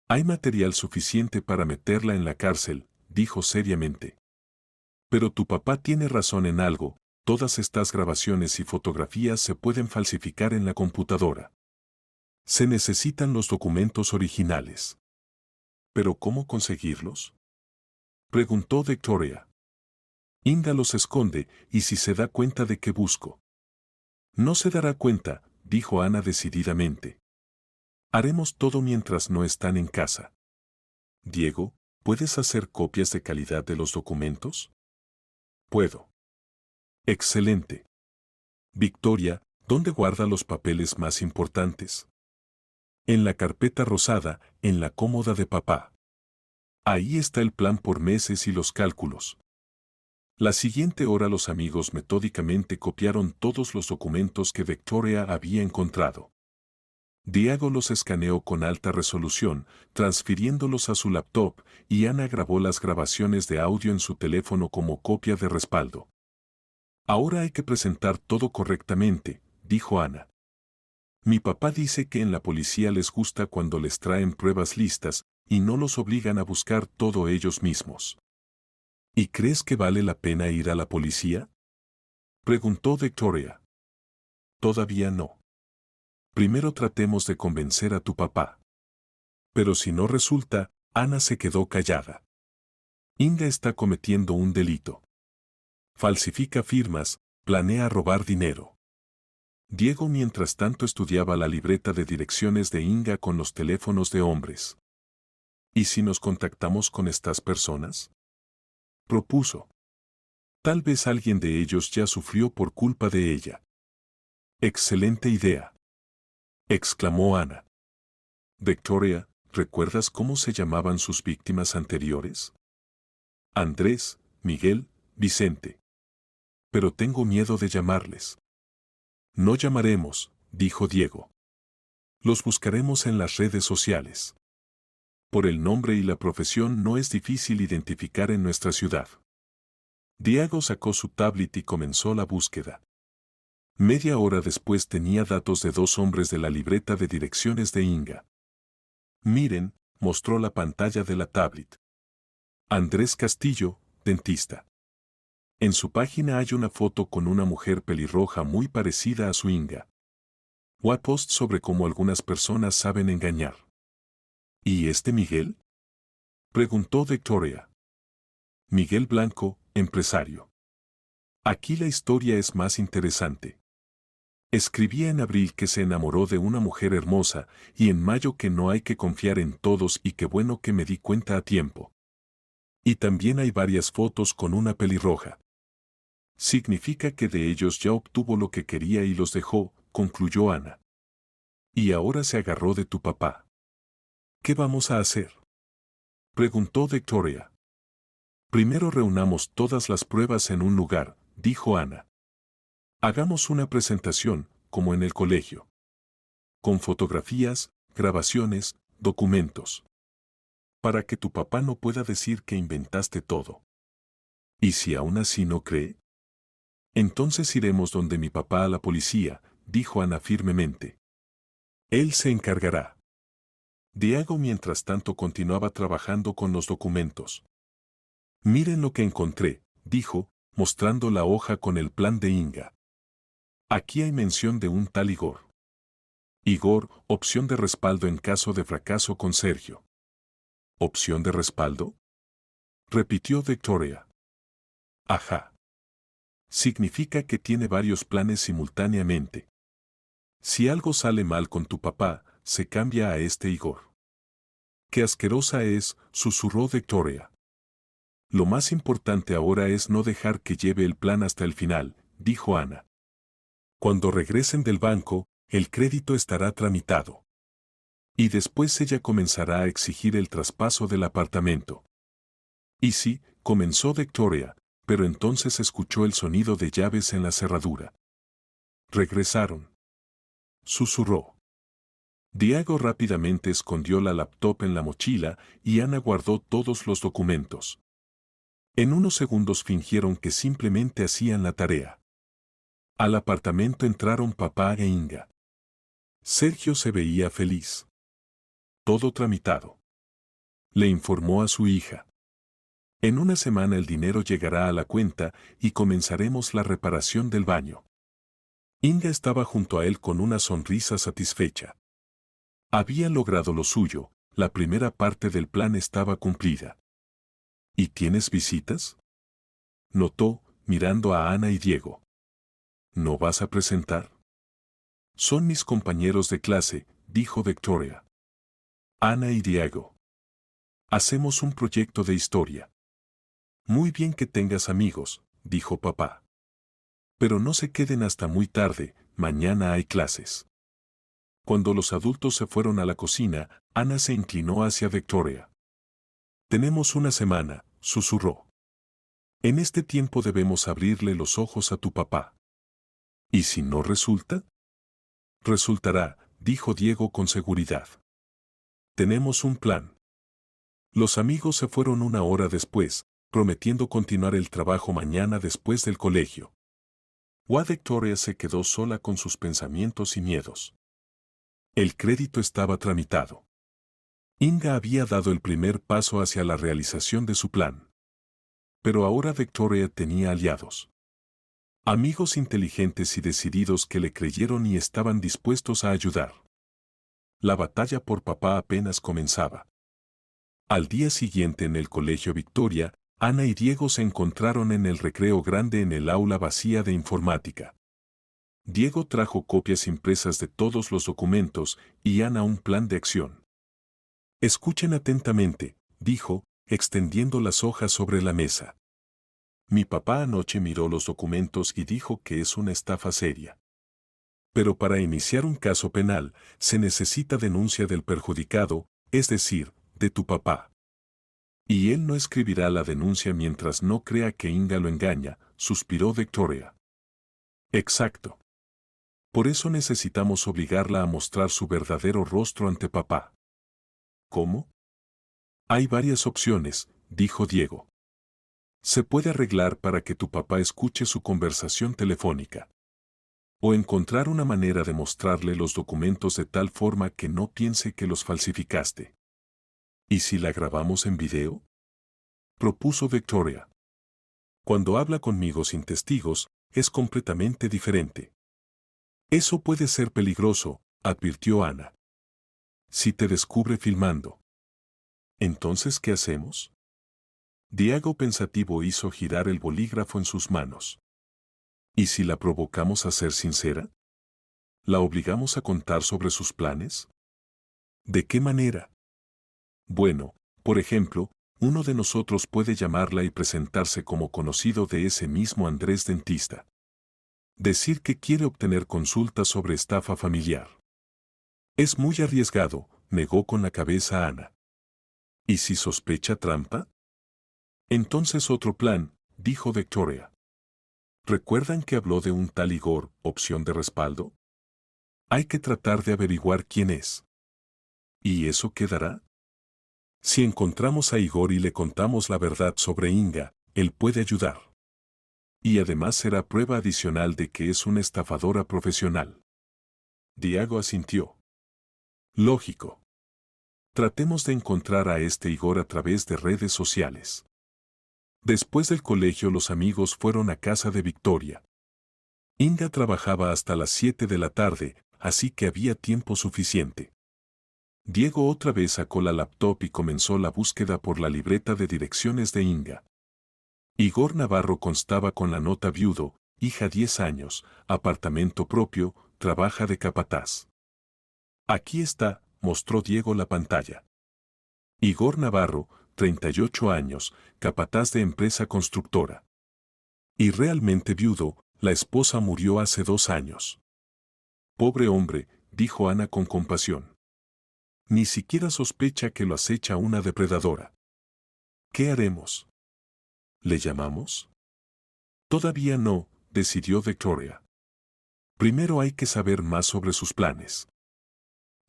Hay material suficiente para meterla en la cárcel, dijo seriamente. Pero tu papá tiene razón en algo, todas estas grabaciones y fotografías se pueden falsificar en la computadora. Se necesitan los documentos originales. ¿Pero cómo conseguirlos? Preguntó Victoria. Inga los esconde, y si se da cuenta de que busco. No se dará cuenta, dijo Ana decididamente. Haremos todo mientras no están en casa. Diego, ¿puedes hacer copias de calidad de los documentos? Puedo. Excelente. Victoria, ¿dónde guarda los papeles más importantes? En la carpeta rosada, en la cómoda de papá. Ahí está el plan por meses y los cálculos. La siguiente hora los amigos metódicamente copiaron todos los documentos que Victoria había encontrado. Diego los escaneó con alta resolución, transfiriéndolos a su laptop, y Ana grabó las grabaciones de audio en su teléfono como copia de respaldo. Ahora hay que presentar todo correctamente, dijo Ana. Mi papá dice que en la policía les gusta cuando les traen pruebas listas y no los obligan a buscar todo ellos mismos. ¿Y crees que vale la pena ir a la policía? Preguntó Victoria. Todavía no. Primero tratemos de convencer a tu papá. Pero si no resulta, Ana se quedó callada. Inga está cometiendo un delito. Falsifica firmas, planea robar dinero. Diego mientras tanto estudiaba la libreta de direcciones de Inga con los teléfonos de hombres. ¿Y si nos contactamos con estas personas? Propuso. Tal vez alguien de ellos ya sufrió por culpa de ella. Excelente idea. Exclamó Ana. Victoria, ¿recuerdas cómo se llamaban sus víctimas anteriores? Andrés, Miguel, Vicente. Pero tengo miedo de llamarles. No llamaremos, dijo Diego. Los buscaremos en las redes sociales. Por el nombre y la profesión no es difícil identificar en nuestra ciudad. Diego sacó su tablet y comenzó la búsqueda. Media hora después tenía datos de 2 hombres de la libreta de direcciones de Inga. Miren, mostró la pantalla de la tablet. Andrés Castillo, dentista. En su página hay una foto con una mujer pelirroja muy parecida a su Inga. Un post sobre cómo algunas personas saben engañar. ¿Y este Miguel? Preguntó Victoria. Miguel Blanco, empresario. Aquí la historia es más interesante. Escribía en abril que se enamoró de una mujer hermosa y en mayo que no hay que confiar en todos y qué bueno que me di cuenta a tiempo. Y también hay varias fotos con una pelirroja. Significa que de ellos ya obtuvo lo que quería y los dejó, concluyó Ana. Y ahora se agarró de tu papá. ¿Qué vamos a hacer? Preguntó Victoria. Primero reunamos todas las pruebas en un lugar, dijo Ana. Hagamos una presentación, como en el colegio. Con fotografías, grabaciones, documentos. Para que tu papá no pueda decir que inventaste todo. ¿Y si aún así no cree? Entonces iremos donde mi papá a la policía, dijo Ana firmemente. Él se encargará. Diego mientras tanto continuaba trabajando con los documentos. Miren lo que encontré, dijo, mostrando la hoja con el plan de Inga. Aquí hay mención de un tal Igor. Igor, opción de respaldo en caso de fracaso con Sergio. ¿Opción de respaldo? Repitió Victoria. Ajá. Significa que tiene varios planes simultáneamente. Si algo sale mal con tu papá, se cambia a este Igor. ¡Qué asquerosa es!, susurró Victoria. Lo más importante ahora es no dejar que lleve el plan hasta el final, dijo Ana. Cuando regresen del banco, el crédito estará tramitado. Y después ella comenzará a exigir el traspaso del apartamento. Y sí, comenzó Victoria, pero entonces escuchó el sonido de llaves en la cerradura. Regresaron. Susurró. Diego rápidamente escondió la laptop en la mochila y Ana guardó todos los documentos. En unos segundos fingieron que simplemente hacían la tarea. Al apartamento entraron papá e Inga. Sergio se veía feliz. Todo tramitado. Le informó a su hija. En una semana el dinero llegará a la cuenta y comenzaremos la reparación del baño. Inga estaba junto a él con una sonrisa satisfecha. Había logrado lo suyo, la primera parte del plan estaba cumplida. ¿Y tienes visitas?, notó, mirando a Ana y Diego. ¿No vas a presentar? Son mis compañeros de clase, dijo Victoria. Ana y Diego. Hacemos un proyecto de historia. Muy bien que tengas amigos, dijo papá. Pero no se queden hasta muy tarde, mañana hay clases. Cuando los adultos se fueron a la cocina, Ana se inclinó hacia Victoria. Tenemos una semana, susurró. En este tiempo debemos abrirle los ojos a tu papá. ¿Y si no resulta? Resultará, dijo Diego con seguridad. Tenemos un plan. Los amigos se fueron una hora después, prometiendo continuar el trabajo mañana después del colegio. Victoria se quedó sola con sus pensamientos y miedos. El crédito estaba tramitado. Inga había dado el primer paso hacia la realización de su plan. Pero ahora Victoria tenía aliados. Amigos inteligentes y decididos que le creyeron y estaban dispuestos a ayudar. La batalla por papá apenas comenzaba. Al día siguiente en el Colegio Victoria, Ana y Diego se encontraron en el recreo grande en el aula vacía de informática. Diego trajo copias impresas de todos los documentos y Ana un plan de acción. Escuchen atentamente, dijo, extendiendo las hojas sobre la mesa. Mi papá anoche miró los documentos y dijo que es una estafa seria. Pero para iniciar un caso penal, se necesita denuncia del perjudicado, es decir, de tu papá. Y él no escribirá la denuncia mientras no crea que Inga lo engaña, suspiró Victoria. Exacto. Por eso necesitamos obligarla a mostrar su verdadero rostro ante papá. ¿Cómo? Hay varias opciones, dijo Diego. Se puede arreglar para que tu papá escuche su conversación telefónica. O encontrar una manera de mostrarle los documentos de tal forma que no piense que los falsificaste. ¿Y si la grabamos en video?, propuso Victoria. Cuando habla conmigo sin testigos, es completamente diferente. Eso puede ser peligroso, advirtió Ana. Si te descubre filmando. ¿Entonces qué hacemos? Diego pensativo hizo girar el bolígrafo en sus manos. ¿Y si la provocamos a ser sincera? ¿La obligamos a contar sobre sus planes? ¿De qué manera? Bueno, por ejemplo, uno de nosotros puede llamarla y presentarse como conocido de ese mismo Andrés dentista. Decir que quiere obtener consultas sobre estafa familiar. Es muy arriesgado, negó con la cabeza Ana. ¿Y si sospecha trampa? Entonces otro plan, dijo Victoria. ¿Recuerdan que habló de un tal Igor, opción de respaldo? Hay que tratar de averiguar quién es. ¿Y eso quedará? Si encontramos a Igor y le contamos la verdad sobre Inga, él puede ayudar. Y además será prueba adicional de que es una estafadora profesional. Diego asintió. Lógico. Tratemos de encontrar a este Igor a través de redes sociales. Después del colegio los amigos fueron a casa de Victoria. Inga trabajaba hasta las 7 de la tarde, así que había tiempo suficiente. Diego otra vez sacó la laptop y comenzó la búsqueda por la libreta de direcciones de Inga. Igor Navarro constaba con la nota viudo, hija 10 años, apartamento propio, trabaja de capataz. Aquí está, mostró Diego la pantalla. Igor Navarro, 38 años, capataz de empresa constructora. Y realmente viudo, la esposa murió hace 2 años. Pobre hombre, dijo Ana con compasión. Ni siquiera sospecha que lo acecha una depredadora. ¿Qué haremos? ¿Le llamamos? Todavía no, decidió Victoria. Primero hay que saber más sobre sus planes.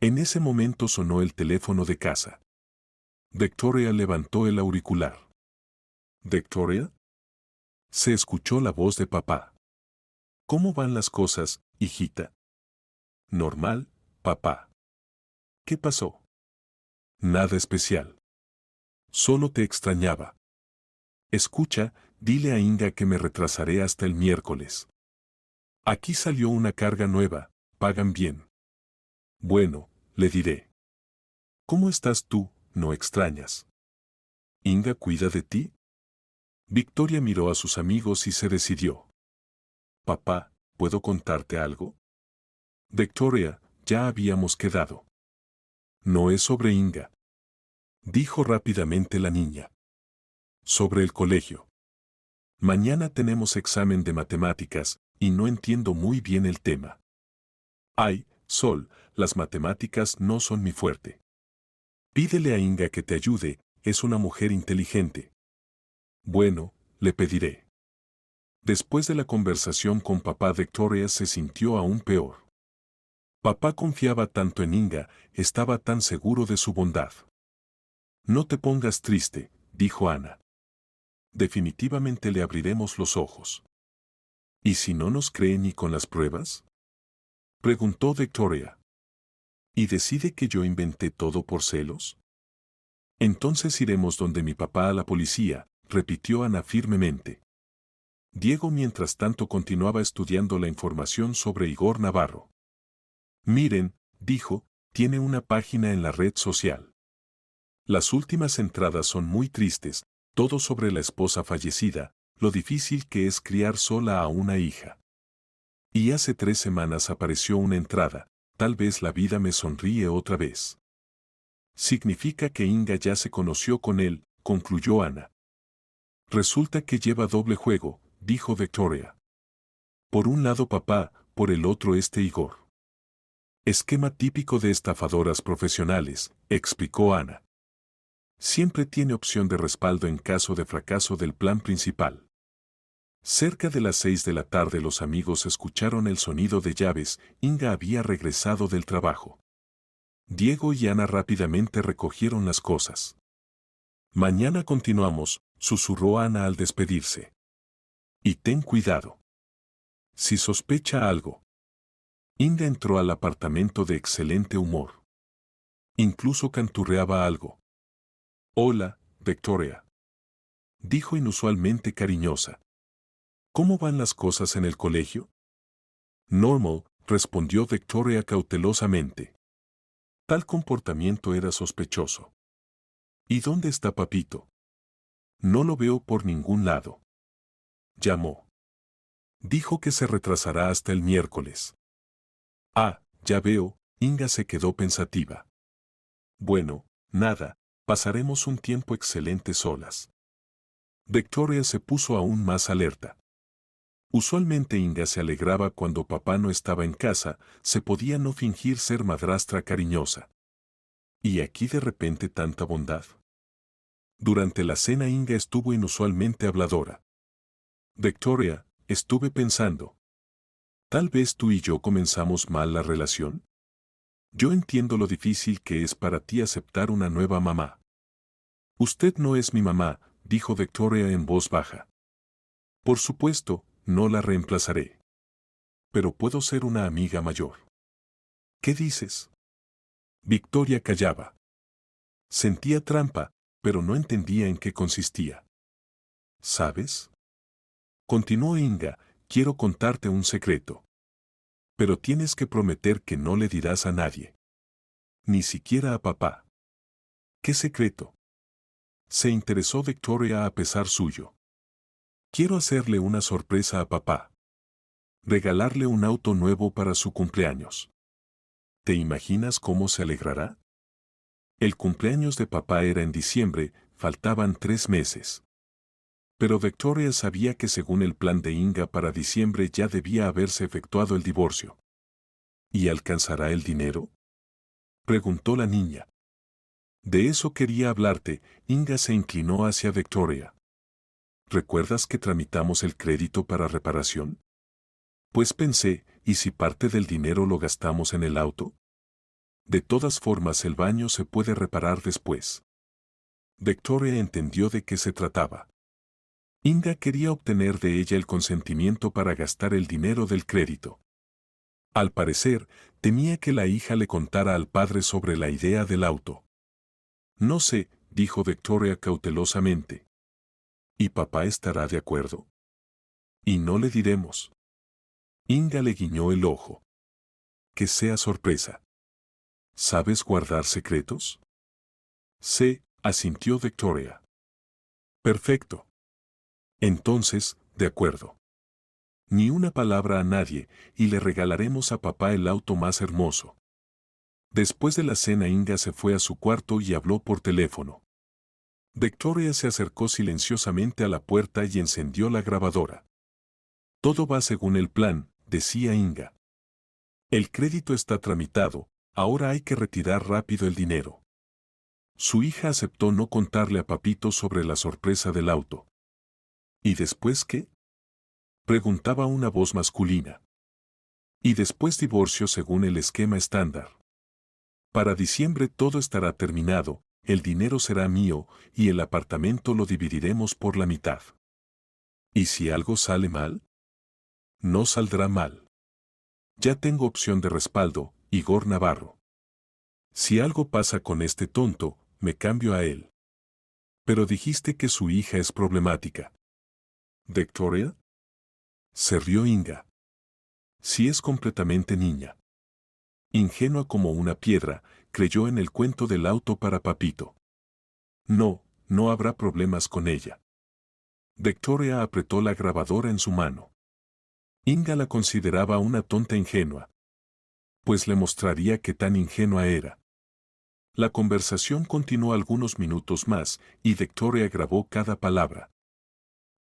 En ese momento sonó el teléfono de casa. Victoria levantó el auricular. ¿Victoria? Se escuchó la voz de papá. ¿Cómo van las cosas, hijita? Normal, papá. ¿Qué pasó? Nada especial. Solo te extrañaba. Escucha, dile a Inga que me retrasaré hasta el miércoles. Aquí salió una carga nueva, pagan bien. Bueno, le diré. ¿Cómo estás tú? ¿No extrañas? ¿Inga cuida de ti? Victoria miró a sus amigos y se decidió. Papá, ¿puedo contarte algo? Victoria, ya habíamos quedado. No es sobre Inga. Dijo rápidamente la niña. Sobre el colegio. Mañana tenemos examen de matemáticas, y no entiendo muy bien el tema. Ay, Sol, las matemáticas no son mi fuerte. Pídele a Inga que te ayude, es una mujer inteligente. Bueno, le pediré. Después de la conversación con papá, Victoria se sintió aún peor. Papá confiaba tanto en Inga, estaba tan seguro de su bondad. No te pongas triste, dijo Ana. Definitivamente le abriremos los ojos. ¿Y si no nos cree ni con las pruebas? Preguntó Victoria. ¿Y decide que yo inventé todo por celos? Entonces iremos donde mi papá a la policía, repitió Ana firmemente. Diego mientras tanto continuaba estudiando la información sobre Igor Navarro. Miren, dijo, tiene una página en la red social. Las últimas entradas son muy tristes, todo sobre la esposa fallecida, lo difícil que es criar sola a una hija. Y hace 3 semanas apareció una entrada, tal vez la vida me sonríe otra vez. Significa que Inga ya se conoció con él, concluyó Ana. Resulta que lleva doble juego, dijo Victoria. Por un lado papá, por el otro este Igor. Esquema típico de estafadoras profesionales, explicó Ana. Siempre tiene opción de respaldo en caso de fracaso del plan principal. Cerca de las 6 de la tarde los amigos escucharon el sonido de llaves, Inga había regresado del trabajo. Diego y Ana rápidamente recogieron las cosas. Mañana continuamos, susurró Ana al despedirse. Y ten cuidado. Si sospecha algo. Inga entró al apartamento de excelente humor. Incluso canturreaba algo. Hola, Victoria. Dijo inusualmente cariñosa. ¿Cómo van las cosas en el colegio? Normal, respondió Victoria cautelosamente. Tal comportamiento era sospechoso. ¿Y dónde está papito? No lo veo por ningún lado. Llamó. Dijo que se retrasará hasta el miércoles. Ah, ya veo, Inga se quedó pensativa. Bueno, nada, pasaremos un tiempo excelente solas. Victoria se puso aún más alerta. Usualmente Inga se alegraba cuando papá no estaba en casa, se podía no fingir ser madrastra cariñosa. ¿Y aquí de repente tanta bondad? Durante la cena Inga estuvo inusualmente habladora. Victoria, estuve pensando. ¿Tal vez tú y yo comenzamos mal la relación? Yo entiendo lo difícil que es para ti aceptar una nueva mamá. Usted no es mi mamá, dijo Victoria en voz baja. Por supuesto, no la reemplazaré. Pero puedo ser una amiga mayor. ¿Qué dices? Victoria callaba. Sentía trampa, pero no entendía en qué consistía. ¿Sabes? Continuó Inga, quiero contarte un secreto. Pero tienes que prometer que no le dirás a nadie. Ni siquiera a papá. ¿Qué secreto? Se interesó Victoria a pesar suyo. Quiero hacerle una sorpresa a papá. Regalarle un auto nuevo para su cumpleaños. ¿Te imaginas cómo se alegrará? El cumpleaños de papá era en diciembre, faltaban 3 meses. Pero Victoria sabía que según el plan de Inga para diciembre ya debía haberse efectuado el divorcio. ¿Y alcanzará el dinero? Preguntó la niña. De eso quería hablarte. Inga se inclinó hacia Victoria. ¿Recuerdas que tramitamos el crédito para reparación? Pues pensé, ¿y si parte del dinero lo gastamos en el auto? De todas formas el baño se puede reparar después. Victoria entendió de qué se trataba. Inga quería obtener de ella el consentimiento para gastar el dinero del crédito. Al parecer, temía que la hija le contara al padre sobre la idea del auto. No sé, dijo Victoria cautelosamente. ¿Y papá estará de acuerdo? Y no le diremos. Inga le guiñó el ojo. Que sea sorpresa. ¿Sabes guardar secretos? Sé, asintió Victoria. Perfecto. Entonces, de acuerdo. Ni una palabra a nadie, y le regalaremos a papá el auto más hermoso. Después de la cena Inga se fue a su cuarto y habló por teléfono. Victoria se acercó silenciosamente a la puerta y encendió la grabadora. Todo va según el plan, decía Inga. El crédito está tramitado, ahora hay que retirar rápido el dinero. Su hija aceptó no contarle a Papito sobre la sorpresa del auto. ¿Y después qué? Preguntaba una voz masculina. Y después divorcio según el esquema estándar. Para diciembre todo estará terminado, el dinero será mío y el apartamento lo dividiremos por la mitad. ¿Y si algo sale mal? No saldrá mal. Ya tengo opción de respaldo, Igor Navarro. Si algo pasa con este tonto, me cambio a él. Pero dijiste que su hija es problemática. ¿Victoria? Se rió Inga. Sí es completamente niña. Ingenua como una piedra, creyó en el cuento del auto para Papito. No, no habrá problemas con ella. Victoria apretó la grabadora en su mano. Inga la consideraba una tonta ingenua. Pues le mostraría qué tan ingenua era. La conversación continuó algunos minutos más, y Victoria grabó cada palabra.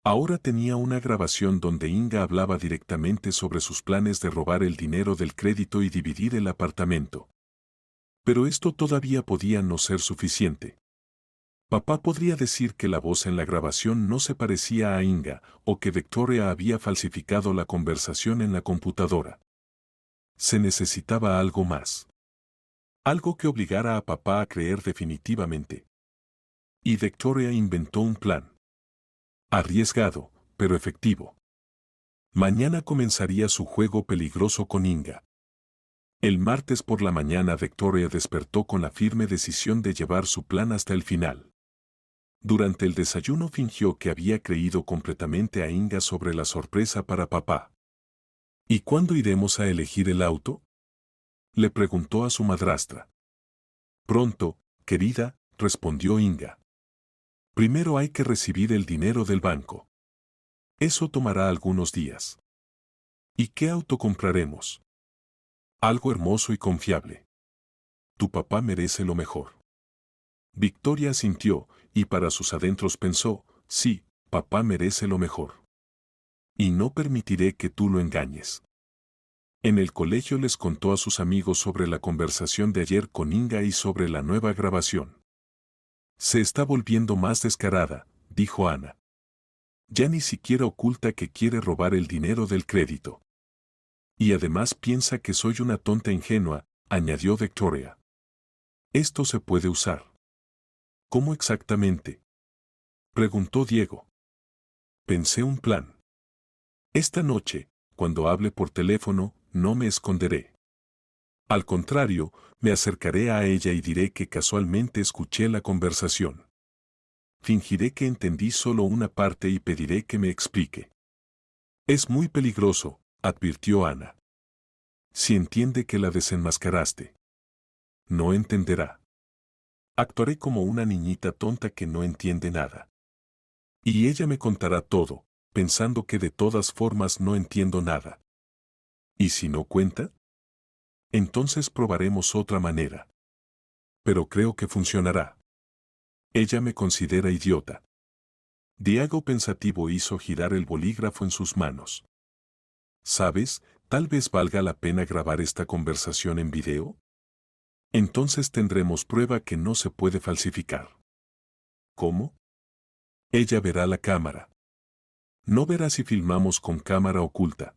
Ahora tenía una grabación donde Inga hablaba directamente sobre sus planes de robar el dinero del crédito y dividir el apartamento. Pero esto todavía podía no ser suficiente. Papá podría decir que la voz en la grabación no se parecía a Inga, o que Victoria había falsificado la conversación en la computadora. Se necesitaba algo más. Algo que obligara a papá a creer definitivamente. Y Victoria inventó un plan. Arriesgado, pero efectivo. Mañana comenzaría su juego peligroso con Inga. El martes por la mañana Victoria despertó con la firme decisión de llevar su plan hasta el final. Durante el desayuno fingió que había creído completamente a Inga sobre la sorpresa para papá. ¿Y cuándo iremos a elegir el auto? Le preguntó a su madrastra. Pronto, querida, respondió Inga. Primero hay que recibir el dinero del banco. Eso tomará algunos días. ¿Y qué auto compraremos? Algo hermoso y confiable. Tu papá merece lo mejor. Victoria asintió, y para sus adentros pensó, sí, papá merece lo mejor. Y no permitiré que tú lo engañes. En el colegio les contó a sus amigos sobre la conversación de ayer con Inga y sobre la nueva grabación. Se está volviendo más descarada, dijo Ana. Ya ni siquiera oculta que quiere robar el dinero del crédito. Y además piensa que soy una tonta ingenua, añadió Victoria. Esto se puede usar. ¿Cómo exactamente? Preguntó Diego. Pensé un plan. Esta noche, cuando hable por teléfono, no me esconderé. Al contrario, me acercaré a ella y diré que casualmente escuché la conversación. Fingiré que entendí solo una parte y pediré que me explique. Es muy peligroso, advirtió Ana. Si entiende que la desenmascaraste, no entenderá. Actuaré como una niñita tonta que no entiende nada. Y ella me contará todo, pensando que de todas formas no entiendo nada. ¿Y si no cuenta? Entonces probaremos otra manera. Pero creo que funcionará. Ella me considera idiota. Diego pensativo hizo girar el bolígrafo en sus manos. ¿Sabes? Tal vez valga la pena grabar esta conversación en video. Entonces tendremos prueba que no se puede falsificar. ¿Cómo? Ella verá la cámara. No verá si filmamos con cámara oculta.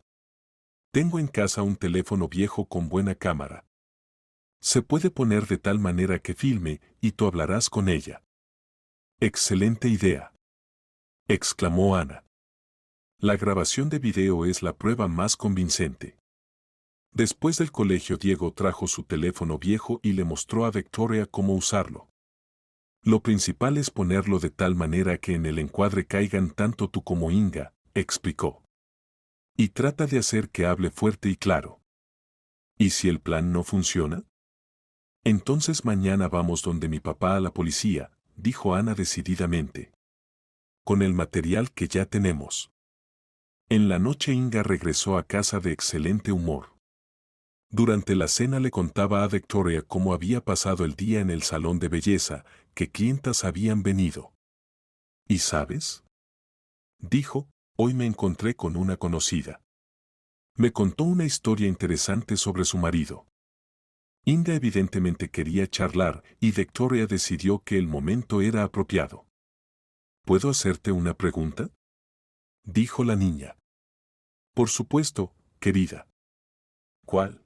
Tengo en casa un teléfono viejo con buena cámara. Se puede poner de tal manera que filme y tú hablarás con ella. Excelente idea, exclamó Ana. La grabación de video es la prueba más convincente. Después del colegio, Diego trajo su teléfono viejo y le mostró a Victoria cómo usarlo. Lo principal es ponerlo de tal manera que en el encuadre caigan tanto tú como Inga, explicó. Y trata de hacer que hable fuerte y claro. ¿Y si el plan no funciona? Entonces mañana vamos donde mi papá a la policía, dijo Ana decididamente. Con el material que ya tenemos. En la noche Inga regresó a casa de excelente humor. Durante la cena le contaba a Victoria cómo había pasado el día en el salón de belleza, qué clientas habían venido. ¿Y sabes? Dijo, hoy me encontré con una conocida. Me contó una historia interesante sobre su marido. Inga evidentemente quería charlar y Victoria decidió que el momento era apropiado. ¿Puedo hacerte una pregunta? Dijo la niña. Por supuesto, querida. ¿Cuál?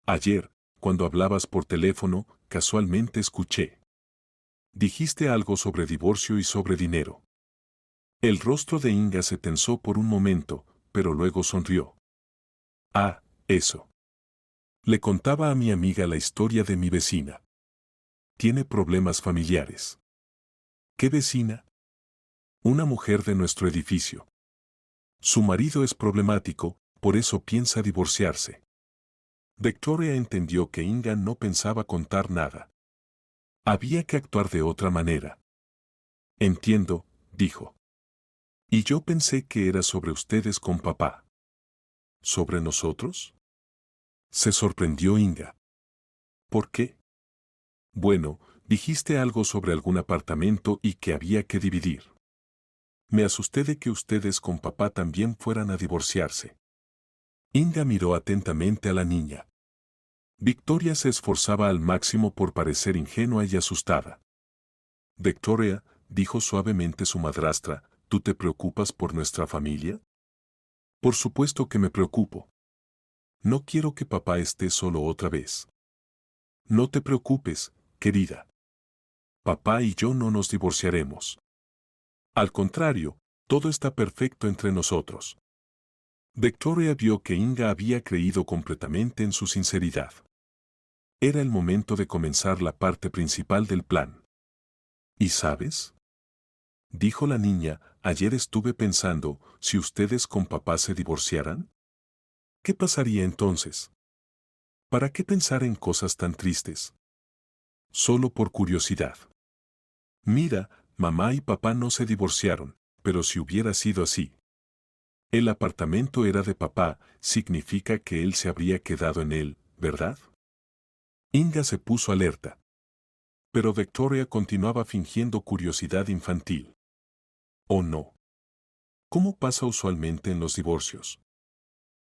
Ayer, cuando hablabas por teléfono, casualmente escuché. Dijiste algo sobre divorcio y sobre dinero. El rostro de Inga se tensó por un momento, pero luego sonrió. Ah, eso. Le contaba a mi amiga la historia de mi vecina. Tiene problemas familiares. ¿Qué vecina? Una mujer de nuestro edificio. Su marido es problemático, por eso piensa divorciarse. Victoria entendió que Inga no pensaba contar nada. Había que actuar de otra manera. Entiendo, dijo. Y yo pensé que era sobre ustedes con papá. ¿Sobre nosotros? Se sorprendió Inga. ¿Por qué? Bueno, dijiste algo sobre algún apartamento y que había que dividir. Me asusté de que ustedes con papá también fueran a divorciarse. Inga miró atentamente a la niña. Victoria se esforzaba al máximo por parecer ingenua y asustada. Victoria, dijo suavemente su madrastra, ¿tú te preocupas por nuestra familia? Por supuesto que me preocupo. No quiero que papá esté solo otra vez. No te preocupes, querida. Papá y yo no nos divorciaremos. Al contrario, todo está perfecto entre nosotros. Victoria vio que Inga había creído completamente en su sinceridad. Era el momento de comenzar la parte principal del plan. ¿Y sabes? Dijo la niña, ayer estuve pensando, si ustedes con papá se divorciaran, ¿qué pasaría entonces? ¿Para qué pensar en cosas tan tristes? Solo por curiosidad. Mira, mamá y papá no se divorciaron, pero si hubiera sido así. El apartamento era de papá, significa que él se habría quedado en él, ¿verdad? Inga se puso alerta. Pero Victoria continuaba fingiendo curiosidad infantil. ¿O no? ¿Cómo pasa usualmente en los divorcios?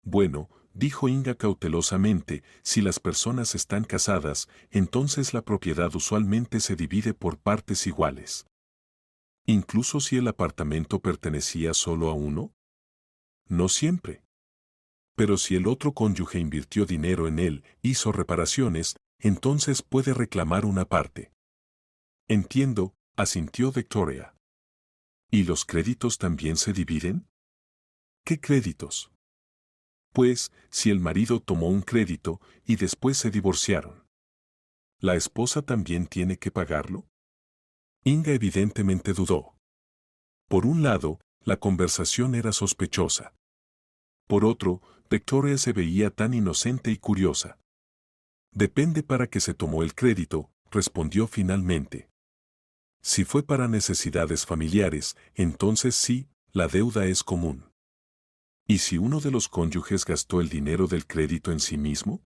Bueno, dijo Inga cautelosamente, si las personas están casadas, entonces la propiedad usualmente se divide por partes iguales. Incluso si el apartamento pertenecía solo a uno. No siempre. Pero si el otro cónyuge invirtió dinero en él, hizo reparaciones, entonces puede reclamar una parte. Entiendo, asintió Victoria. ¿Y los créditos también se dividen? ¿Qué créditos? Pues, si el marido tomó un crédito y después se divorciaron, ¿la esposa también tiene que pagarlo? Inga evidentemente dudó. Por un lado, la conversación era sospechosa. Por otro, Victoria se veía tan inocente y curiosa. Depende para qué se tomó el crédito, respondió finalmente. Si fue para necesidades familiares, entonces sí, la deuda es común. ¿Y si uno de los cónyuges gastó el dinero del crédito en sí mismo?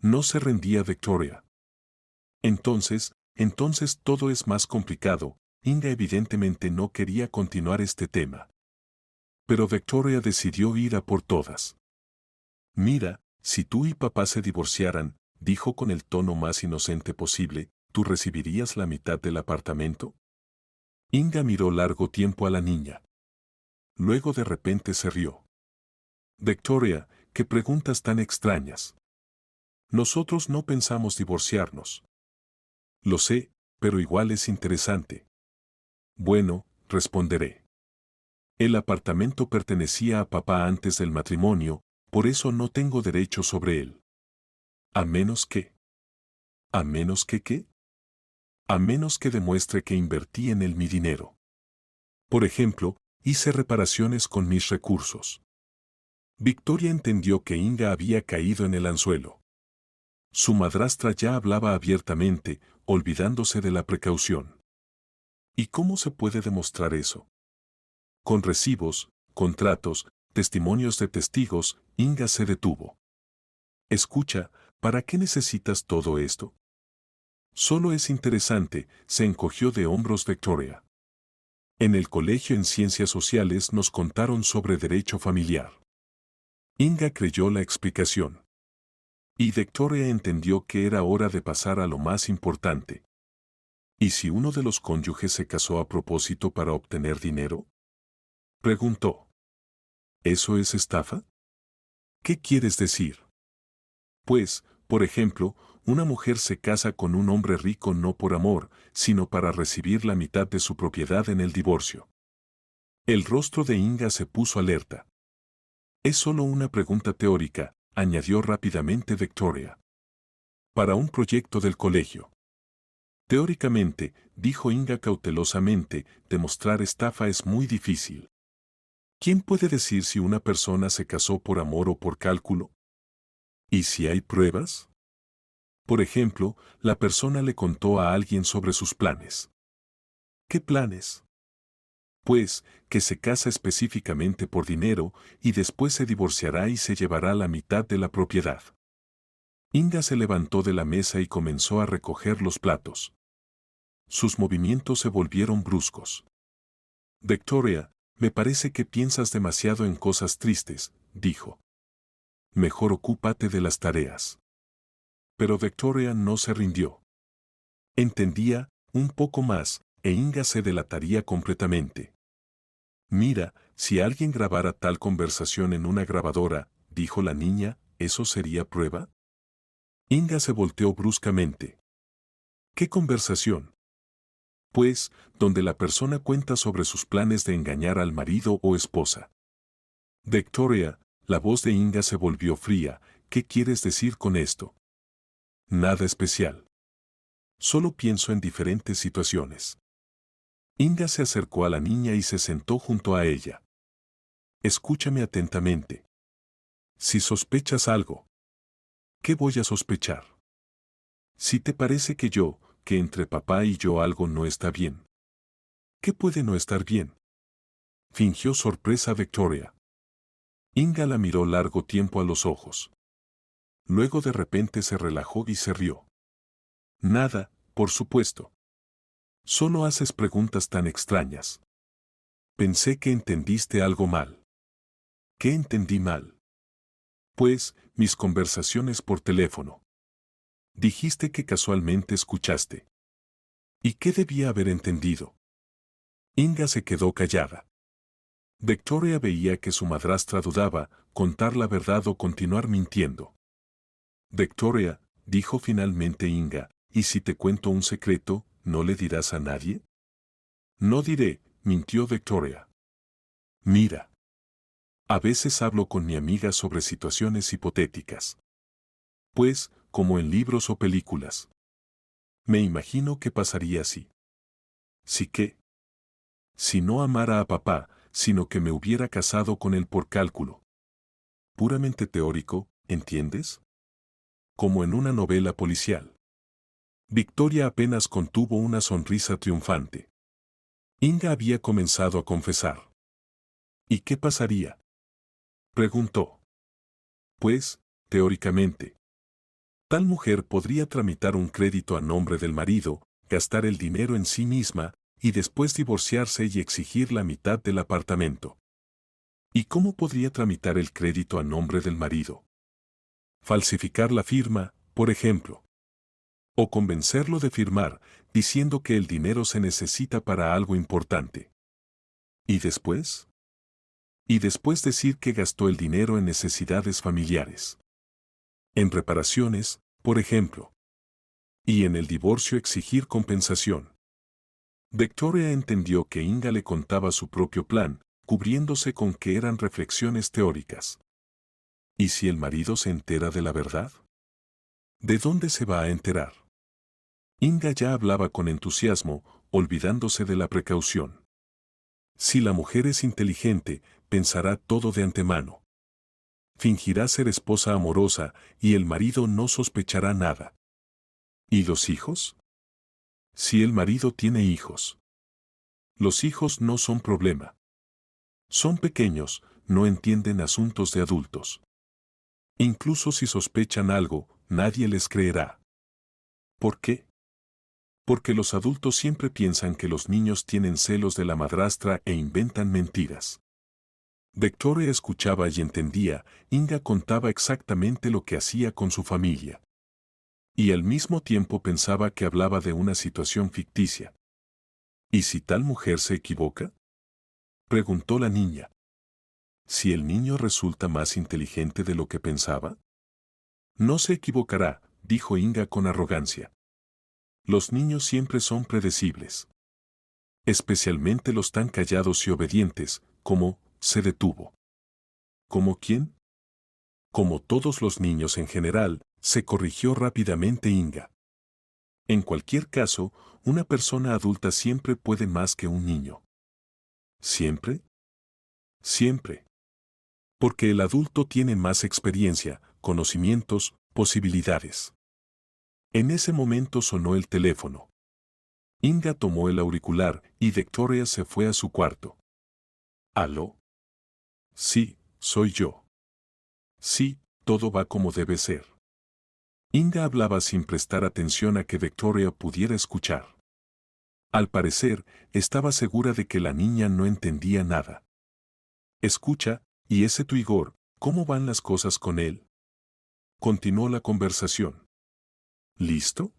No se rendía Victoria. Entonces todo es más complicado. Inga evidentemente no quería continuar este tema. Pero Victoria decidió ir a por todas. Mira, si tú y papá se divorciaran, dijo con el tono más inocente posible, ¿tú recibirías la mitad del apartamento? Inga miró largo tiempo a la niña. Luego de repente se rió. Victoria, qué preguntas tan extrañas. Nosotros no pensamos divorciarnos. Lo sé, pero igual es interesante. Bueno, responderé. El apartamento pertenecía a papá antes del matrimonio, por eso no tengo derecho sobre él. A menos que... ¿A menos que qué? A menos que demuestre que invertí en él mi dinero. Por ejemplo, hice reparaciones con mis recursos. Victoria entendió que Inga había caído en el anzuelo. Su madrastra ya hablaba abiertamente, olvidándose de la precaución. ¿Y cómo se puede demostrar eso? Con recibos, contratos, testimonios de testigos, Inga se detuvo. Escucha, ¿para qué necesitas todo esto? Solo es interesante, se encogió de hombros Victoria. En el colegio en Ciencias Sociales nos contaron sobre derecho familiar. Inga creyó la explicación. Y Victoria entendió que era hora de pasar a lo más importante. ¿Y si uno de los cónyuges se casó a propósito para obtener dinero? Preguntó. ¿Eso es estafa? ¿Qué quieres decir? Pues, por ejemplo, una mujer se casa con un hombre rico no por amor, sino para recibir la mitad de su propiedad en el divorcio. El rostro de Inga se puso alerta. Es solo una pregunta teórica, añadió rápidamente Victoria. Para un proyecto del colegio. Teóricamente, dijo Inga cautelosamente, demostrar estafa es muy difícil. ¿Quién puede decir si una persona se casó por amor o por cálculo? ¿Y si hay pruebas? Por ejemplo, la persona le contó a alguien sobre sus planes. ¿Qué planes? Pues, que se casa específicamente por dinero y después se divorciará y se llevará la mitad de la propiedad. Inga se levantó de la mesa y comenzó a recoger los platos. Sus movimientos se volvieron bruscos. Victoria, me parece que piensas demasiado en cosas tristes, dijo. Mejor ocúpate de las tareas. Pero Victoria no se rindió. Entendía, un poco más, e Inga se delataría completamente. Mira, si alguien grabara tal conversación en una grabadora, dijo la niña, ¿eso sería prueba? Inga se volteó bruscamente. ¿Qué conversación? Pues, donde la persona cuenta sobre sus planes de engañar al marido o esposa. Victoria, la voz de Inga se volvió fría, ¿qué quieres decir con esto? Nada especial. Solo pienso en diferentes situaciones. Inga se acercó a la niña y se sentó junto a ella. Escúchame atentamente. Si sospechas algo, ¿qué voy a sospechar? Si te parece que entre papá y yo algo no está bien. ¿Qué puede no estar bien? Fingió sorpresa Victoria. Inga la miró largo tiempo a los ojos. Luego de repente se relajó y se rió. Nada, por supuesto. Solo haces preguntas tan extrañas. Pensé que entendiste algo mal. ¿Qué entendí mal? Pues, mis conversaciones por teléfono. Dijiste que casualmente escuchaste. ¿Y qué debía haber entendido? Inga se quedó callada. Victoria veía que su madrastra dudaba, contar la verdad o continuar mintiendo. Victoria, dijo finalmente Inga, ¿y si te cuento un secreto, no le dirás a nadie? No diré, mintió Victoria. Mira. A veces hablo con mi amiga sobre situaciones hipotéticas. Pues, como en libros o películas. Me imagino que pasaría así. ¿Sí qué? Si no amara a papá, sino que me hubiera casado con él por cálculo. Puramente teórico, ¿entiendes? Como en una novela policial. Victoria apenas contuvo una sonrisa triunfante. Inga había comenzado a confesar. ¿Y qué pasaría? Preguntó. Pues, teóricamente. Tal mujer podría tramitar un crédito a nombre del marido, gastar el dinero en sí misma, y después divorciarse y exigir la mitad del apartamento. ¿Y cómo podría tramitar el crédito a nombre del marido? Falsificar la firma, por ejemplo. O convencerlo de firmar, diciendo que el dinero se necesita para algo importante. ¿Y después? Y después decir que gastó el dinero en necesidades familiares. En reparaciones, por ejemplo. Y en el divorcio exigir compensación. Victoria entendió que Inga le contaba su propio plan, cubriéndose con que eran reflexiones teóricas. ¿Y si el marido se entera de la verdad? ¿De dónde se va a enterar? Inga ya hablaba con entusiasmo, olvidándose de la precaución. Si la mujer es inteligente, pensará todo de antemano. Fingirá ser esposa amorosa y el marido no sospechará nada. ¿Y los hijos? Si el marido tiene hijos. Los hijos no son problema. Son pequeños, no entienden asuntos de adultos. Incluso si sospechan algo, nadie les creerá. ¿Por qué? Porque los adultos siempre piensan que los niños tienen celos de la madrastra e inventan mentiras. Victoria escuchaba y entendía, Inga contaba exactamente lo que hacía con su familia. Y al mismo tiempo pensaba que hablaba de una situación ficticia. ¿Y si tal mujer se equivoca? Preguntó la niña. ¿Si el niño resulta más inteligente de lo que pensaba? No se equivocará, dijo Inga con arrogancia. Los niños siempre son predecibles. Especialmente los tan callados y obedientes, como, se detuvo. ¿Como quién? Como todos los niños en general, se corrigió rápidamente Inga. En cualquier caso, una persona adulta siempre puede más que un niño. ¿Siempre? Siempre. Porque el adulto tiene más experiencia, conocimientos, posibilidades. En ese momento sonó el teléfono. Inga tomó el auricular y Victoria se fue a su cuarto. ¿Aló? Sí, soy yo. Sí, todo va como debe ser. Inga hablaba sin prestar atención a que Victoria pudiera escuchar. Al parecer, estaba segura de que la niña no entendía nada. Escucha, ¿y ese tu Igor, cómo van las cosas con él? Continuó la conversación. ¿Listo?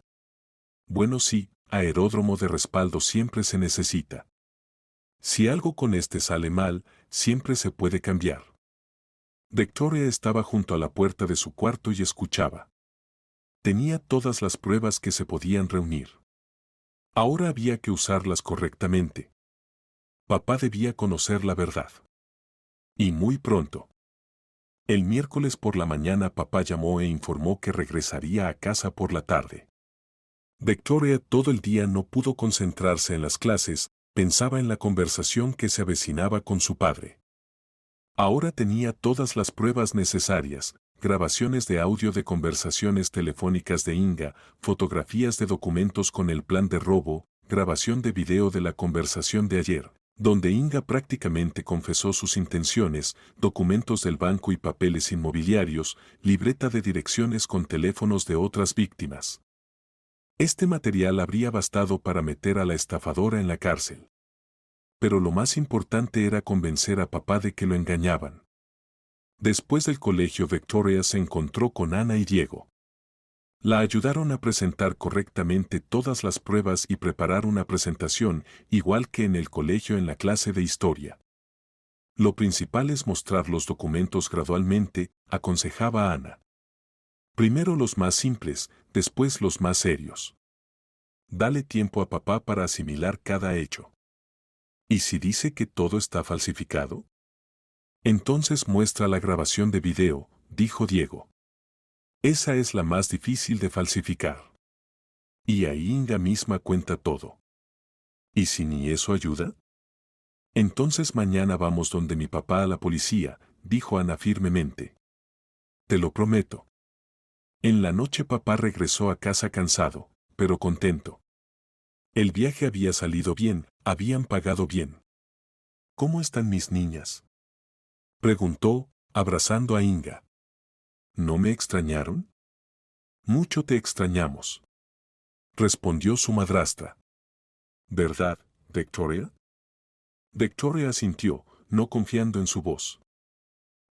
Bueno, sí, aeródromo de respaldo siempre se necesita. Si algo con este sale mal, siempre se puede cambiar. Victoria estaba junto a la puerta de su cuarto y escuchaba. Tenía todas las pruebas que se podían reunir. Ahora había que usarlas correctamente. Papá debía conocer la verdad. Y muy pronto. El miércoles por la mañana papá llamó e informó que regresaría a casa por la tarde. Victoria todo el día no pudo concentrarse en las clases, pensaba en la conversación que se avecinaba con su padre. Ahora tenía todas las pruebas necesarias, grabaciones de audio de conversaciones telefónicas de Inga, fotografías de documentos con el plan de robo, grabación de video de la conversación de ayer, donde Inga prácticamente confesó sus intenciones, documentos del banco y papeles inmobiliarios, libreta de direcciones con teléfonos de otras víctimas. Este material habría bastado para meter a la estafadora en la cárcel. Pero lo más importante era convencer a papá de que lo engañaban. Después del colegio, Victoria se encontró con Ana y Diego. La ayudaron a presentar correctamente todas las pruebas y preparar una presentación, igual que en el colegio en la clase de historia. Lo principal es mostrar los documentos gradualmente, aconsejaba Ana. Primero los más simples, después los más serios. Dale tiempo a papá para asimilar cada hecho. ¿Y si dice que todo está falsificado? Entonces muestra la grabación de video, dijo Diego. Esa es la más difícil de falsificar. Y ahí Inga misma cuenta todo. ¿Y si ni eso ayuda? Entonces mañana vamos donde mi papá a la policía, dijo Ana firmemente. Te lo prometo. En la noche papá regresó a casa cansado, pero contento. El viaje había salido bien, habían pagado bien. ¿Cómo están mis niñas?, preguntó, abrazando a Inga. ¿No me extrañaron? Mucho te extrañamos, respondió su madrastra. ¿Verdad, Victoria? Victoria asintió, no confiando en su voz.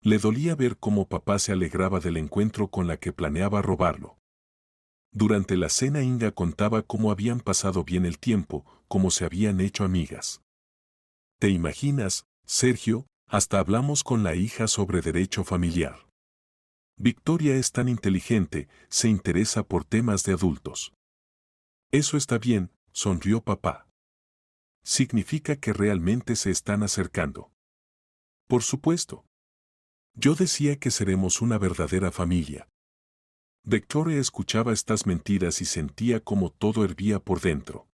Le dolía ver cómo papá se alegraba del encuentro con la que planeaba robarlo. Durante la cena Inga contaba cómo habían pasado bien el tiempo, cómo se habían hecho amigas. ¿Te imaginas, Sergio? Hasta hablamos con la hija sobre derecho familiar. Victoria es tan inteligente, se interesa por temas de adultos. Eso está bien, sonrió papá. Significa que realmente se están acercando. Por supuesto. Yo decía que seremos una verdadera familia. Victoria escuchaba estas mentiras y sentía como todo hervía por dentro.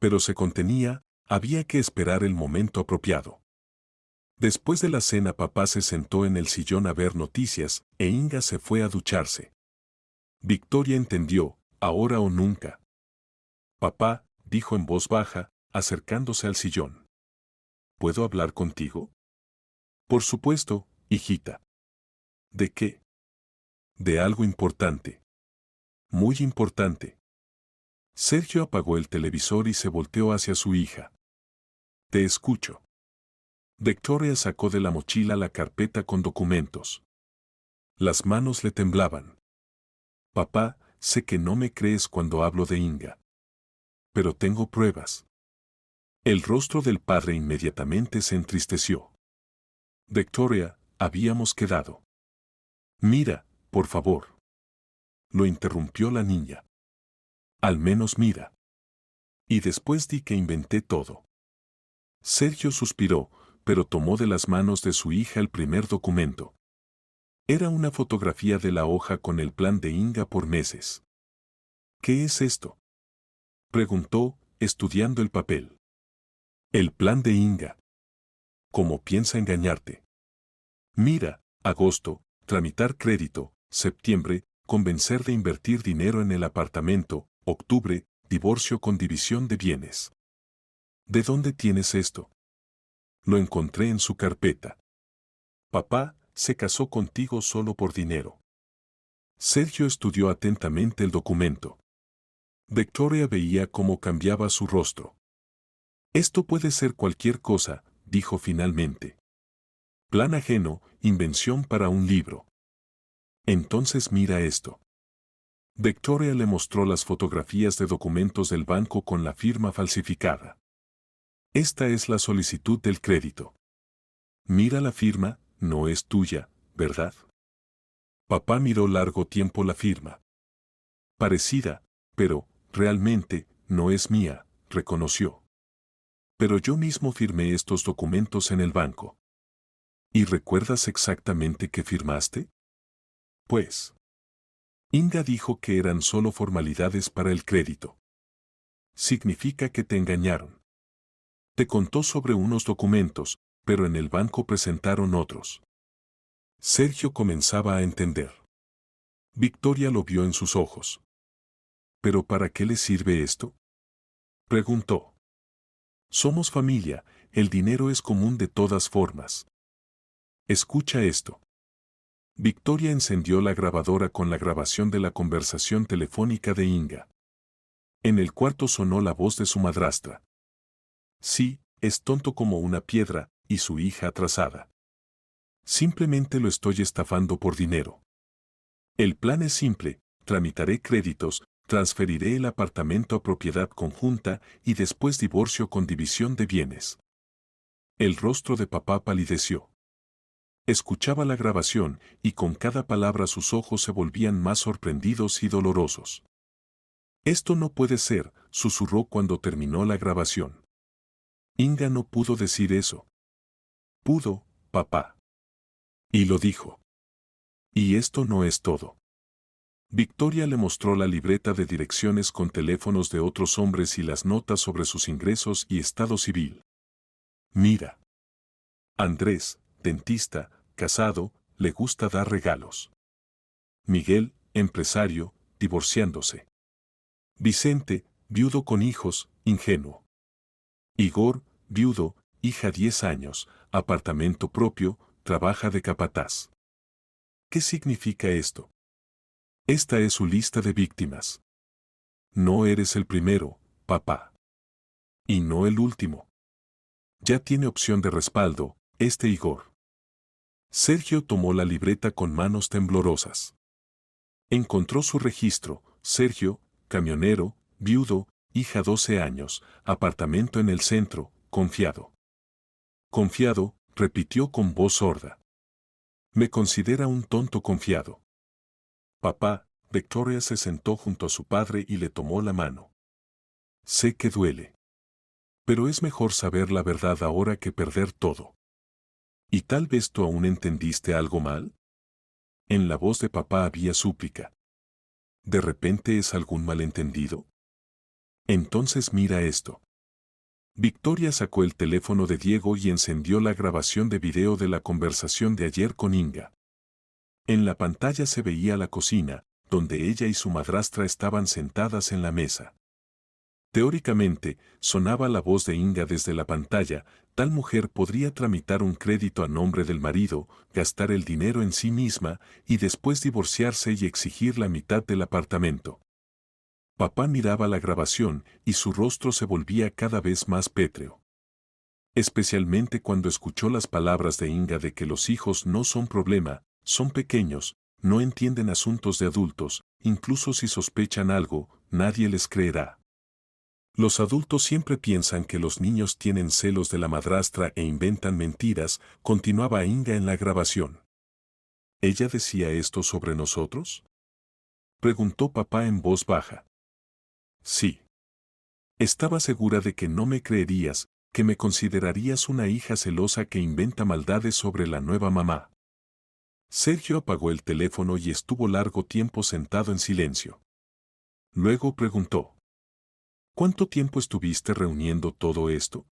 Pero se contenía, había que esperar el momento apropiado. Después de la cena papá se sentó en el sillón a ver noticias, e Inga se fue a ducharse. Victoria entendió, ahora o nunca. Papá, dijo en voz baja, acercándose al sillón. ¿Puedo hablar contigo? Por supuesto, hijita. ¿De qué? De algo importante. Muy importante. Sergio apagó el televisor y se volteó hacia su hija. Te escucho. Victoria sacó de la mochila la carpeta con documentos. Las manos le temblaban. Papá, sé que no me crees cuando hablo de Inga. Pero tengo pruebas. El rostro del padre inmediatamente se entristeció. Victoria, habíamos quedado. Mira, por favor. Lo interrumpió la niña. Al menos mira. Y después di que inventé todo. Sergio suspiró, pero tomó de las manos de su hija el primer documento. Era una fotografía de la hoja con el plan de Inga por meses. ¿Qué es esto?, preguntó, estudiando el papel. El plan de Inga. ¿Cómo piensa engañarte? Mira, agosto, tramitar crédito, septiembre, convencer de invertir dinero en el apartamento, octubre, divorcio con división de bienes. ¿De dónde tienes esto? Lo encontré en su carpeta. Papá se casó contigo solo por dinero. Sergio estudió atentamente el documento. Victoria veía cómo cambiaba su rostro. Esto puede ser cualquier cosa, dijo finalmente. Plan ajeno, invención para un libro. Entonces mira esto. Victoria le mostró las fotografías de documentos del banco con la firma falsificada. Esta es la solicitud del crédito. Mira la firma, no es tuya, ¿verdad? Papá miró largo tiempo la firma. Parecida, pero, realmente, no es mía, reconoció. Pero yo mismo firmé estos documentos en el banco. ¿Y recuerdas exactamente qué firmaste? Pues. Inga dijo que eran solo formalidades para el crédito. Significa que te engañaron. Te contó sobre unos documentos, pero en el banco presentaron otros. Sergio comenzaba a entender. Victoria lo vio en sus ojos. ¿Pero para qué le sirve esto?, preguntó. Somos familia, el dinero es común de todas formas. Escucha esto. Victoria encendió la grabadora con la grabación de la conversación telefónica de Inga. En el cuarto sonó la voz de su madrastra. Sí, es tonto como una piedra, y su hija atrasada. Simplemente lo estoy estafando por dinero. El plan es simple, tramitaré créditos, transferiré el apartamento a propiedad conjunta y después divorcio con división de bienes. El rostro de papá palideció. Escuchaba la grabación y con cada palabra sus ojos se volvían más sorprendidos y dolorosos. Esto no puede ser, susurró cuando terminó la grabación. Inga no pudo decir eso. Pudo, papá. Y lo dijo. Y esto no es todo. Victoria le mostró la libreta de direcciones con teléfonos de otros hombres y las notas sobre sus ingresos y estado civil. Mira. Andrés, dentista, casado, le gusta dar regalos. Miguel, empresario, divorciándose. Vicente, viudo con hijos, ingenuo. Igor, viudo, hija 10 años, apartamento propio, trabaja de capataz. ¿Qué significa esto? Esta es su lista de víctimas. No eres el primero, papá. Y no el último. Ya tiene opción de respaldo, este Igor. Sergio tomó la libreta con manos temblorosas. Encontró su registro, Sergio, camionero, viudo, hija 12 años, apartamento en el centro, confiado. Confiado, repitió con voz sorda. Me considera un tonto confiado. Papá, Victoria se sentó junto a su padre y le tomó la mano. Sé que duele. Pero es mejor saber la verdad ahora que perder todo. ¿Y tal vez tú aún entendiste algo mal? En la voz de papá había súplica. ¿De repente es algún malentendido? Entonces mira esto. Victoria sacó el teléfono de Diego y encendió la grabación de video de la conversación de ayer con Inga. En la pantalla se veía la cocina, donde ella y su madrastra estaban sentadas en la mesa. Teóricamente, sonaba la voz de Inga desde la pantalla, tal mujer podría tramitar un crédito a nombre del marido, gastar el dinero en sí misma y después divorciarse y exigir la mitad del apartamento. Papá miraba la grabación y su rostro se volvía cada vez más pétreo. Especialmente cuando escuchó las palabras de Inga de que los hijos no son problema, son pequeños, no entienden asuntos de adultos, incluso si sospechan algo, nadie les creerá. Los adultos siempre piensan que los niños tienen celos de la madrastra e inventan mentiras, continuaba Inga en la grabación. ¿Ella decía esto sobre nosotros? Preguntó papá en voz baja. Sí. Estaba segura de que no me creerías, que me considerarías una hija celosa que inventa maldades sobre la nueva mamá. Sergio apagó el teléfono y estuvo largo tiempo sentado en silencio. Luego preguntó. ¿Cuánto tiempo estuviste reuniendo todo esto?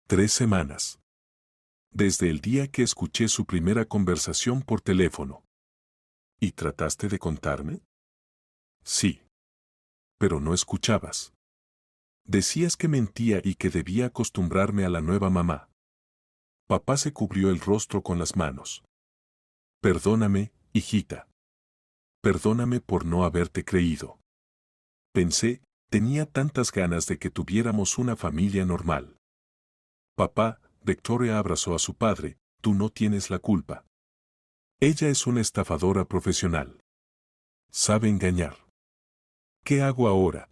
3 semanas. Desde el día que escuché su primera conversación por teléfono. ¿Y trataste de contarme? Sí. Pero no escuchabas. Decías que mentía y que debía acostumbrarme a la nueva mamá. Papá se cubrió el rostro con las manos. Perdóname, hijita. Perdóname por no haberte creído. Pensé, tenía tantas ganas de que tuviéramos una familia normal. Papá, Victoria abrazó a su padre, tú no tienes la culpa. Ella es una estafadora profesional. Sabe engañar. ¿Qué hago ahora?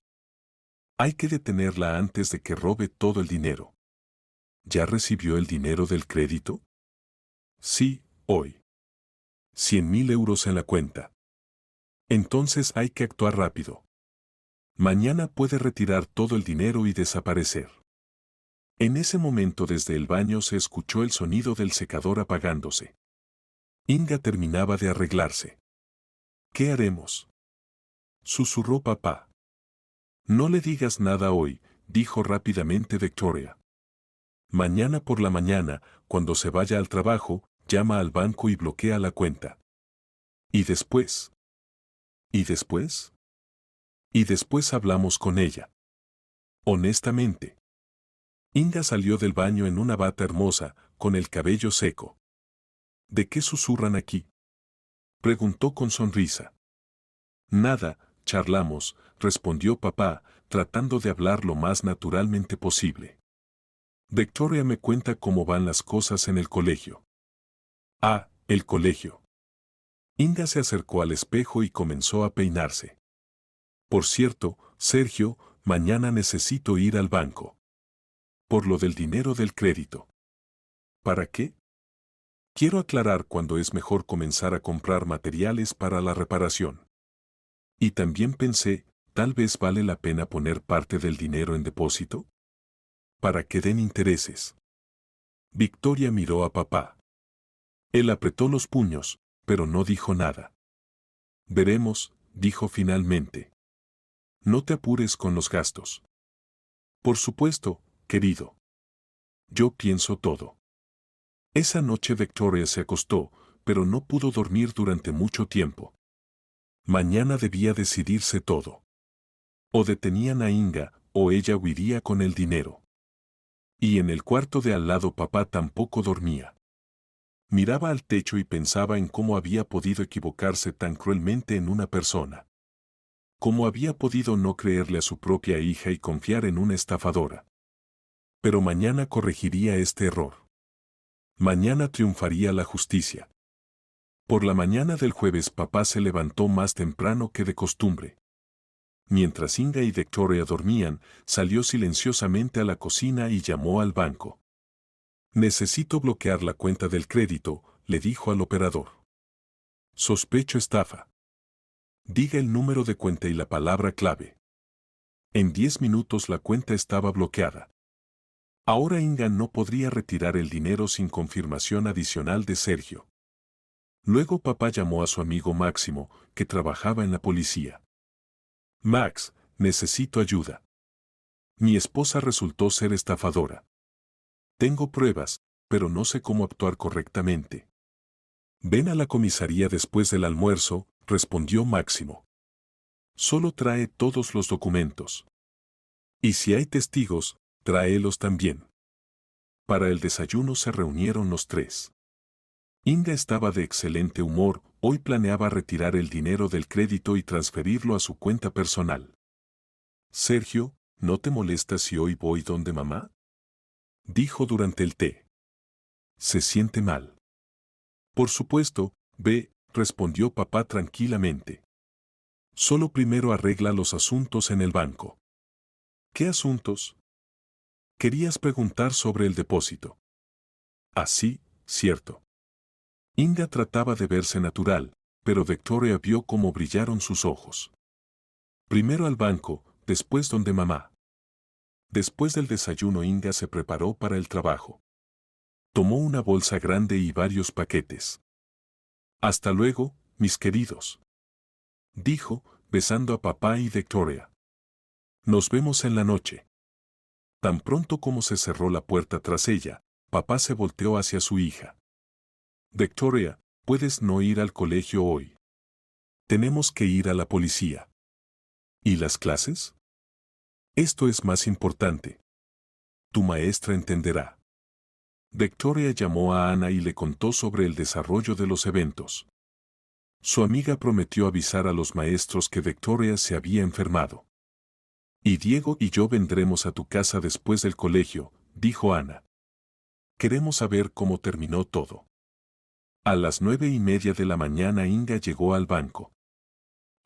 Hay que detenerla antes de que robe todo el dinero. ¿Ya recibió el dinero del crédito? Sí, hoy. 100.000 euros en la cuenta. Entonces hay que actuar rápido. Mañana puede retirar todo el dinero y desaparecer. En ese momento desde el baño se escuchó el sonido del secador apagándose. Inga terminaba de arreglarse. ¿Qué haremos? Susurró papá. No le digas nada hoy, dijo rápidamente Victoria. Mañana por la mañana, cuando se vaya al trabajo, llama al banco y bloquea la cuenta. ¿Y después? ¿Y después? Y después hablamos con ella. Honestamente. Inga salió del baño en una bata hermosa, con el cabello seco. ¿De qué susurran aquí? Preguntó con sonrisa. Nada, charlamos, respondió papá, tratando de hablar lo más naturalmente posible. Victoria me cuenta cómo van las cosas en el colegio. Ah, el colegio. Inga se acercó al espejo y comenzó a peinarse. Por cierto, Sergio, mañana necesito ir al banco. Por lo del dinero del crédito. ¿Para qué? Quiero aclarar cuándo es mejor comenzar a comprar materiales para la reparación. Y también pensé, tal vez vale la pena poner parte del dinero en depósito. para que den intereses. Victoria miró a papá. Él apretó los puños, pero no dijo nada. Veremos, dijo finalmente. No te apures con los gastos. Por supuesto, querido. Yo pienso todo. Esa noche Victoria se acostó, pero no pudo dormir durante mucho tiempo. Mañana debía decidirse todo. O detenían a Inga, o ella huiría con el dinero. Y en el cuarto de al lado papá tampoco dormía. Miraba al techo y pensaba en cómo había podido equivocarse tan cruelmente en una persona. Cómo había podido no creerle a su propia hija y confiar en una estafadora. Pero mañana corregiría este error. Mañana triunfaría la justicia. Por la mañana del jueves papá se levantó más temprano que de costumbre. Mientras Inga y Victoria dormían, salió silenciosamente a la cocina y llamó al banco. Necesito bloquear la cuenta del crédito, le dijo al operador. Sospecho estafa. Diga el número de cuenta y la palabra clave. En 10 minutos la cuenta estaba bloqueada. Ahora Inga no podría retirar el dinero sin confirmación adicional de Sergio. Luego papá llamó a su amigo Máximo, que trabajaba en la policía. Max, necesito ayuda. Mi esposa resultó ser estafadora. Tengo pruebas, pero no sé cómo actuar correctamente. Ven a la comisaría después del almuerzo, respondió Máximo. Solo trae todos los documentos. Y si hay testigos, tráelos también. Para el desayuno se reunieron los tres. Inga estaba de excelente humor, hoy planeaba retirar el dinero del crédito y transferirlo a su cuenta personal. Sergio, ¿no te molesta si hoy voy donde mamá? Dijo durante el té. Se siente mal. Por supuesto, ve, respondió papá tranquilamente. Solo primero arregla los asuntos en el banco. ¿Qué asuntos? Querías preguntar sobre el depósito. Ah, sí, cierto. Inga trataba de verse natural, pero Victoria vio cómo brillaron sus ojos. Primero al banco, después donde mamá. Después del desayuno Inga se preparó para el trabajo. Tomó una bolsa grande y varios paquetes. Hasta luego, mis queridos. Dijo, besando a papá y Victoria. Nos vemos en la noche. Tan pronto como se cerró la puerta tras ella, papá se volteó hacia su hija. Victoria, puedes no ir al colegio hoy. Tenemos que ir a la policía. ¿Y las clases? Esto es más importante. Tu maestra entenderá. Victoria llamó a Ana y le contó sobre el desarrollo de los eventos. Su amiga prometió avisar a los maestros que Victoria se había enfermado. Y Diego y yo vendremos a tu casa después del colegio, dijo Ana. Queremos saber cómo terminó todo. A las 9:30 de la mañana Inga llegó al banco.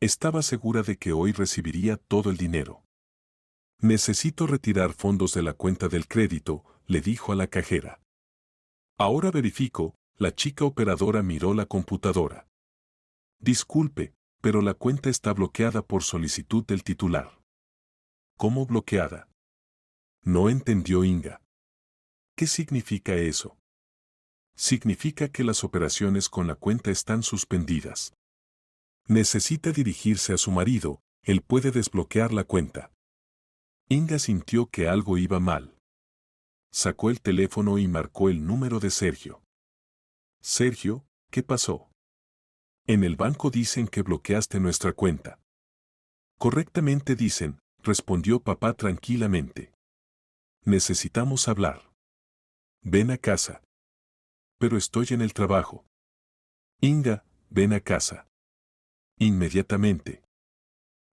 Estaba segura de que hoy recibiría todo el dinero. Necesito retirar fondos de la cuenta del crédito, le dijo a la cajera. Ahora verifico, la chica operadora miró la computadora. Disculpe, pero la cuenta está bloqueada por solicitud del titular. ¿Cómo bloqueada? No entendió Inga. ¿Qué significa eso? Significa que las operaciones con la cuenta están suspendidas. Necesita dirigirse a su marido, él puede desbloquear la cuenta. Inga sintió que algo iba mal. Sacó el teléfono y marcó el número de Sergio. Sergio, ¿qué pasó? En el banco dicen que bloqueaste nuestra cuenta. Correctamente dicen, respondió papá tranquilamente. Necesitamos hablar. Ven a casa. Pero estoy en el trabajo. Inga, ven a casa. Inmediatamente.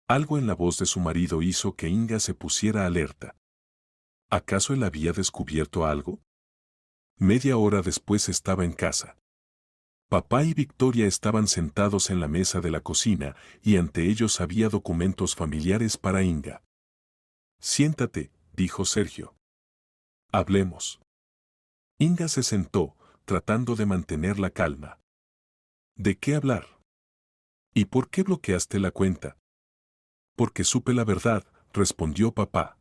Algo en la voz de su marido hizo que Inga se pusiera alerta. ¿Acaso él había descubierto algo? Media hora después estaba en casa. Papá y Victoria estaban sentados en la mesa de la cocina y ante ellos había documentos familiares para Inga. Siéntate, dijo Sergio. Hablemos. Inga se sentó, tratando de mantener la calma. ¿De qué hablar? ¿Y por qué bloqueaste la cuenta? Porque supe la verdad, respondió papá.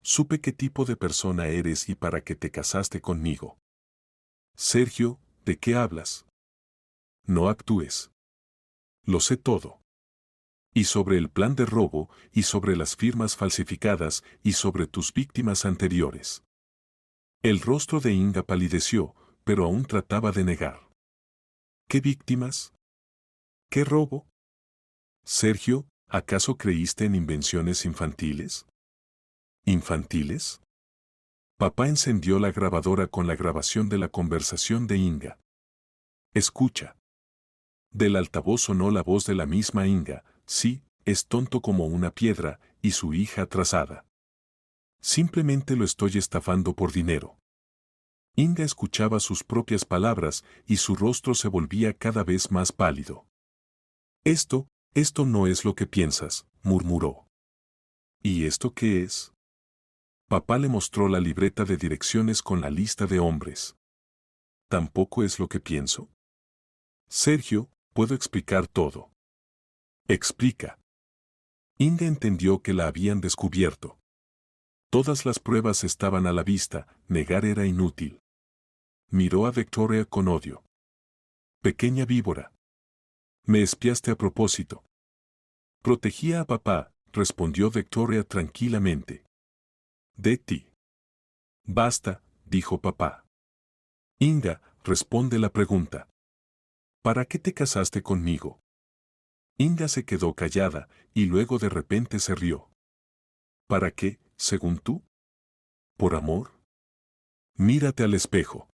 Supe qué tipo de persona eres y para qué te casaste conmigo. Sergio, ¿de qué hablas? No actúes. Lo sé todo. Y sobre el plan de robo, y sobre las firmas falsificadas, y sobre tus víctimas anteriores. El rostro de Inga palideció, pero aún trataba de negar. ¿Qué víctimas? ¿Qué robo? Sergio, ¿acaso creíste en invenciones infantiles? ¿Infantiles? Papá encendió la grabadora con la grabación de la conversación de Inga. Escucha. Del altavoz sonó la voz de la misma Inga. Sí, es tonto como una piedra, y su hija atrasada. Simplemente lo estoy estafando por dinero. Inga escuchaba sus propias palabras y su rostro se volvía cada vez más pálido. Esto no es lo que piensas, murmuró. ¿Y esto qué es? Papá le mostró la libreta de direcciones con la lista de hombres. ¿Tampoco es lo que pienso? Sergio, puedo explicar todo. Explica. Inga entendió que la habían descubierto. Todas las pruebas estaban a la vista, negar era inútil. Miró a Victoria con odio. Pequeña víbora. Me espiaste a propósito. Protegía a papá, respondió Victoria tranquilamente. De ti. Basta, dijo papá. Inga, responde la pregunta. ¿Para qué te casaste conmigo? Inga se quedó callada, y luego de repente se rió. ¿Para qué, según tú? ¿Por amor? Mírate al espejo.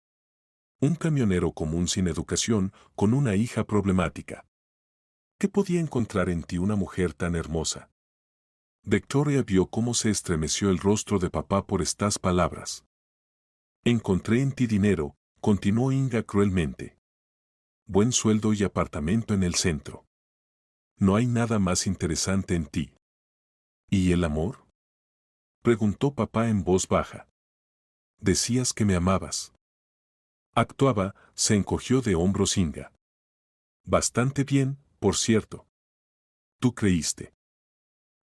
Un camionero común sin educación, con una hija problemática. ¿Qué podía encontrar en ti una mujer tan hermosa? Victoria vio cómo se estremeció el rostro de papá por estas palabras. Encontré en ti dinero, continuó Inga cruelmente. Buen sueldo y apartamento en el centro. No hay nada más interesante en ti. ¿Y el amor? Preguntó papá en voz baja. Decías que me amabas. Actuaba, se encogió de hombros Inga. Bastante bien, por cierto. Tú creíste.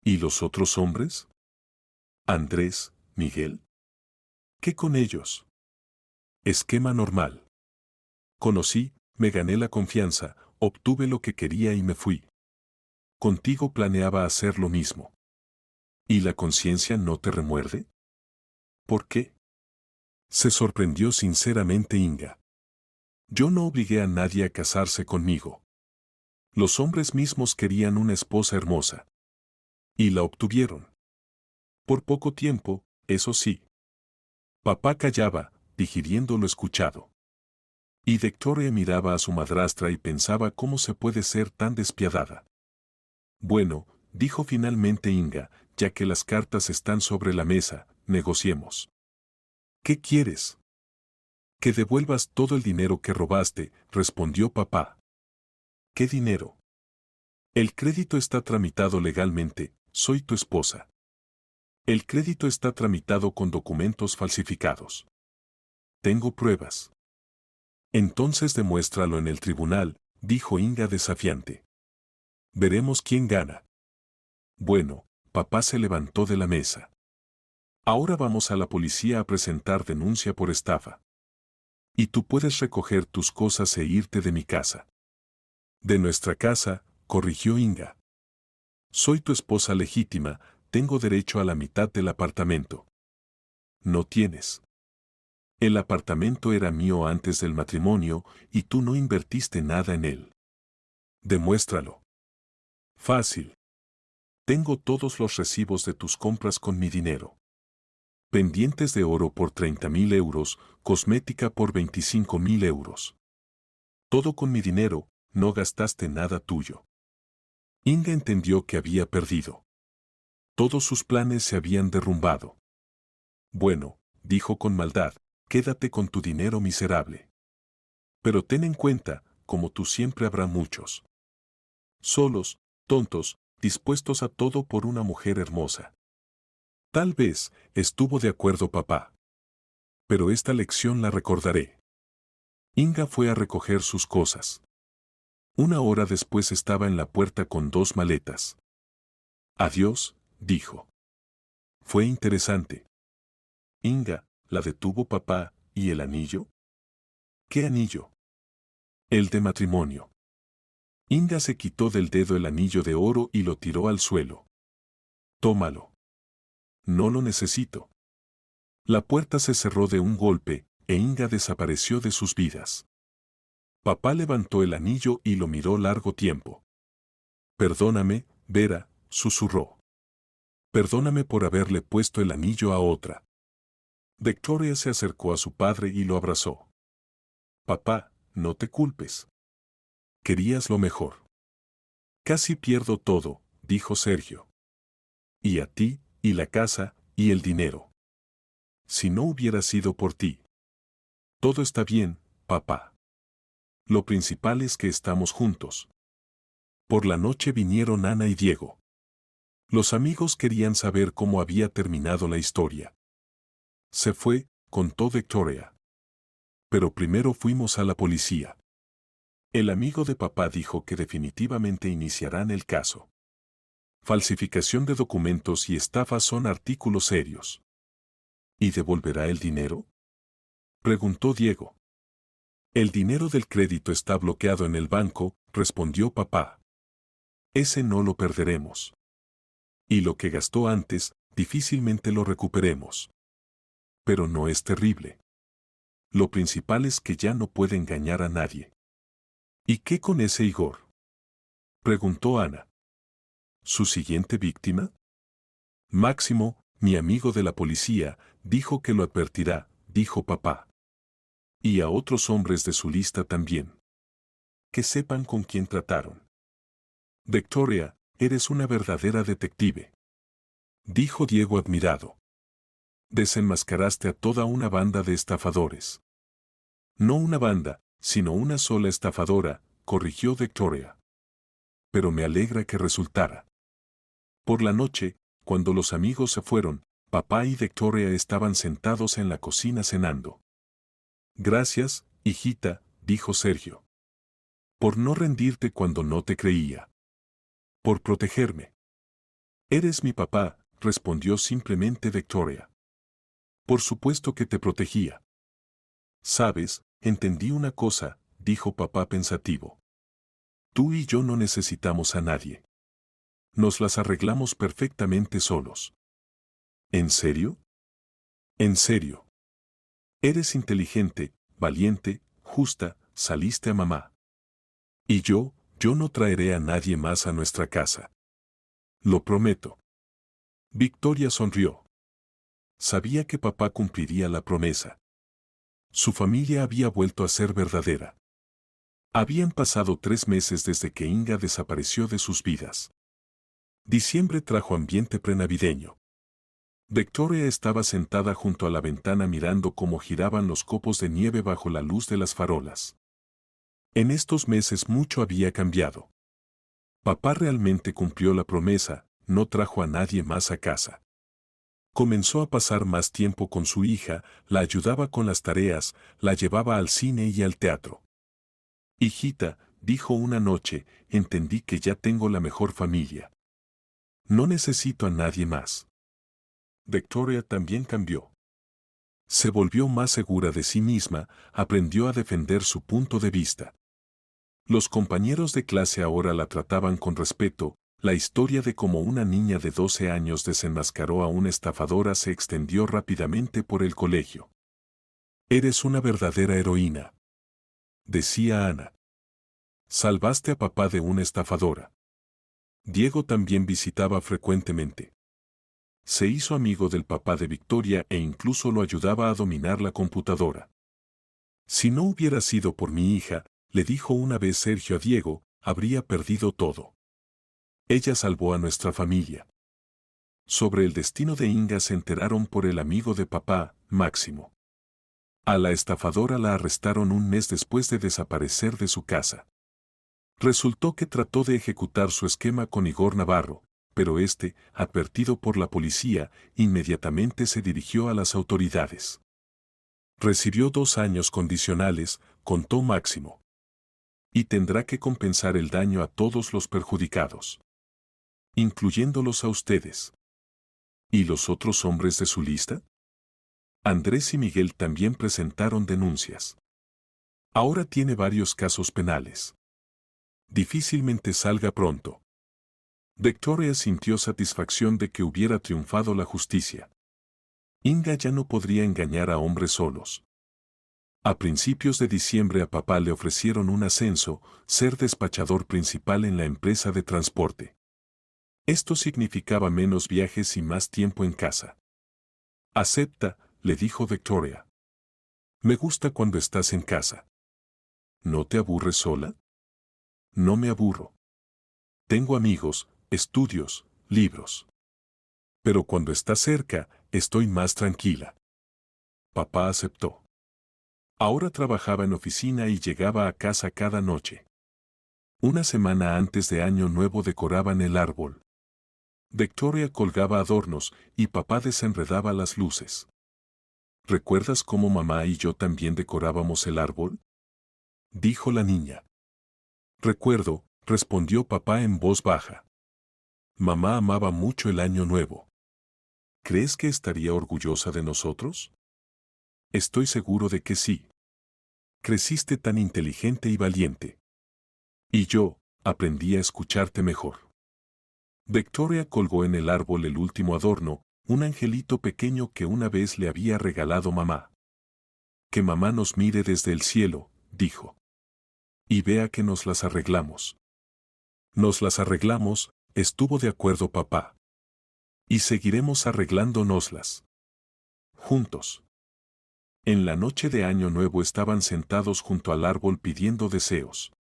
¿Y los otros hombres? Andrés, Miguel. ¿Qué con ellos? Esquema normal. Conocí, me gané la confianza, obtuve lo que quería y me fui. Contigo planeaba hacer lo mismo. ¿Y la conciencia no te remuerde? ¿Por qué? Se sorprendió sinceramente Inga. Yo no obligué a nadie a casarse conmigo. Los hombres mismos querían una esposa hermosa. Y la obtuvieron. Por poco tiempo, eso sí. Papá callaba, digiriendo lo escuchado. Y Victoria miraba a su madrastra y pensaba cómo se puede ser tan despiadada. Bueno, dijo finalmente Inga, ya que las cartas están sobre la mesa, negociemos. ¿Qué quieres? Que devuelvas todo el dinero que robaste, respondió papá. ¿Qué dinero? El crédito está tramitado legalmente, soy tu esposa. El crédito está tramitado con documentos falsificados. Tengo pruebas. Entonces demuéstralo en el tribunal, dijo Inga desafiante. Veremos quién gana. Bueno, papá se levantó de la mesa. Ahora vamos a la policía a presentar denuncia por estafa. Y tú puedes recoger tus cosas e irte de mi casa. De nuestra casa, corrigió Inga. Soy tu esposa legítima, tengo derecho a la mitad del apartamento. No tienes. El apartamento era mío antes del matrimonio y tú no invertiste nada en él. Demuéstralo. Fácil. Tengo todos los recibos de tus compras con mi dinero. Pendientes de oro por 30.000 euros, cosmética por 25.000 euros. Todo con mi dinero, no gastaste nada tuyo. Inga entendió que había perdido. Todos sus planes se habían derrumbado. Bueno, dijo con maldad, quédate con tu dinero miserable. Pero ten en cuenta, como tú siempre habrá muchos. Solos, tontos, dispuestos a todo por una mujer hermosa. Tal vez, estuvo de acuerdo papá. Pero esta lección la recordaré. Inga fue a recoger sus cosas. Una hora después estaba en la puerta con 2 maletas. Adiós, dijo. Fue interesante. Inga, la detuvo papá, ¿y el anillo? ¿Qué anillo? El de matrimonio. Inga se quitó del dedo el anillo de oro y lo tiró al suelo. Tómalo. No lo necesito. La puerta se cerró de un golpe, e Inga desapareció de sus vidas. Papá levantó el anillo y lo miró largo tiempo. Perdóname, Vera, susurró. Perdóname por haberle puesto el anillo a otra. Victoria se acercó a su padre y lo abrazó. Papá, no te culpes. Querías lo mejor. Casi pierdo todo, dijo Sergio. Y a ti, y la casa, y el dinero. Si no hubiera sido por ti. Todo está bien, papá. Lo principal es que estamos juntos. Por la noche vinieron Ana y Diego. Los amigos querían saber cómo había terminado la historia. Se fue, contó Victoria. Pero primero fuimos a la policía. El amigo de papá dijo que definitivamente iniciarán el caso. Falsificación de documentos y estafa son artículos serios. ¿Y devolverá el dinero? Preguntó Diego. El dinero del crédito está bloqueado en el banco, respondió papá. Ese no lo perderemos. Y lo que gastó antes, difícilmente lo recuperemos. Pero no es terrible. Lo principal es que ya no puede engañar a nadie. ¿Y qué con ese Igor? Preguntó Ana. ¿Su siguiente víctima? Máximo, mi amigo de la policía, dijo que lo advertirá, dijo papá. Y a otros hombres de su lista también. Que sepan con quién trataron. Victoria, eres una verdadera detective. Dijo Diego admirado. Desenmascaraste a toda una banda de estafadores. No una banda, sino una sola estafadora, corrigió Victoria. Pero me alegra que resultara. Por la noche, cuando los amigos se fueron, papá y Victoria estaban sentados en la cocina cenando. Gracias, hijita, dijo Sergio. Por no rendirte cuando no te creía. Por protegerme. Eres mi papá, respondió simplemente Victoria. Por supuesto que te protegía. Sabes, entendí una cosa, dijo papá pensativo. Tú y yo no necesitamos a nadie. Nos las arreglamos perfectamente solos. ¿En serio? En serio. Eres inteligente, valiente, justa, saliste a mamá. Y yo no traeré a nadie más a nuestra casa. Lo prometo. Victoria sonrió. Sabía que papá cumpliría la promesa. Su familia había vuelto a ser verdadera. Habían pasado 3 meses desde que Inga desapareció de sus vidas. Diciembre trajo ambiente prenavideño. Victoria estaba sentada junto a la ventana mirando cómo giraban los copos de nieve bajo la luz de las farolas. En estos meses mucho había cambiado. Papá realmente cumplió la promesa, no trajo a nadie más a casa. Comenzó a pasar más tiempo con su hija, la ayudaba con las tareas, la llevaba al cine y al teatro. Hijita, dijo una noche, entendí que ya tengo la mejor familia. No necesito a nadie más. Victoria también cambió. Se volvió más segura de sí misma, aprendió a defender su punto de vista. Los compañeros de clase ahora la trataban con respeto, la historia de cómo una niña de 12 años desenmascaró a una estafadora se extendió rápidamente por el colegio. Eres una verdadera heroína, decía Ana. Salvaste a papá de una estafadora. Diego también visitaba frecuentemente. Se hizo amigo del papá de Victoria e incluso lo ayudaba a dominar la computadora. Si no hubiera sido por mi hija, le dijo una vez Sergio a Diego, habría perdido todo. Ella salvó a nuestra familia. Sobre el destino de Inga se enteraron por el amigo de papá, Máximo. A la estafadora la arrestaron un mes después de desaparecer de su casa. Resultó que trató de ejecutar su esquema con Igor Navarro, pero este, advertido por la policía, inmediatamente se dirigió a las autoridades. Recibió 2 años condicionales, contó Máximo. Y tendrá que compensar el daño a todos los perjudicados, incluyéndolos a ustedes. ¿Y los otros hombres de su lista? Andrés y Miguel también presentaron denuncias. Ahora tiene varios casos penales. Difícilmente salga pronto. Victoria sintió satisfacción de que hubiera triunfado la justicia. Inga ya no podría engañar a hombres solos. A principios de diciembre a papá le ofrecieron un ascenso, ser despachador principal en la empresa de transporte. Esto significaba menos viajes y más tiempo en casa. Acepta, le dijo Victoria. Me gusta cuando estás en casa. ¿No te aburres sola? No me aburro. Tengo amigos, estudios, libros. Pero cuando estás cerca, estoy más tranquila. Papá aceptó. Ahora trabajaba en oficina y llegaba a casa cada noche. Una semana antes de Año Nuevo decoraban el árbol. Victoria colgaba adornos y papá desenredaba las luces. ¿Recuerdas cómo mamá y yo también decorábamos el árbol? Dijo la niña. Recuerdo, respondió papá en voz baja. Mamá amaba mucho el Año Nuevo. ¿Crees que estaría orgullosa de nosotros? Estoy seguro de que sí. Creciste tan inteligente y valiente. Y yo, aprendí a escucharte mejor. Victoria colgó en el árbol el último adorno, un angelito pequeño que una vez le había regalado mamá. Que mamá nos mire desde el cielo, dijo. Y vea que nos las arreglamos. Nos las arreglamos, estuvo de acuerdo papá. Y seguiremos arreglándonoslas. Juntos. En la noche de Año Nuevo estaban sentados junto al árbol pidiendo deseos.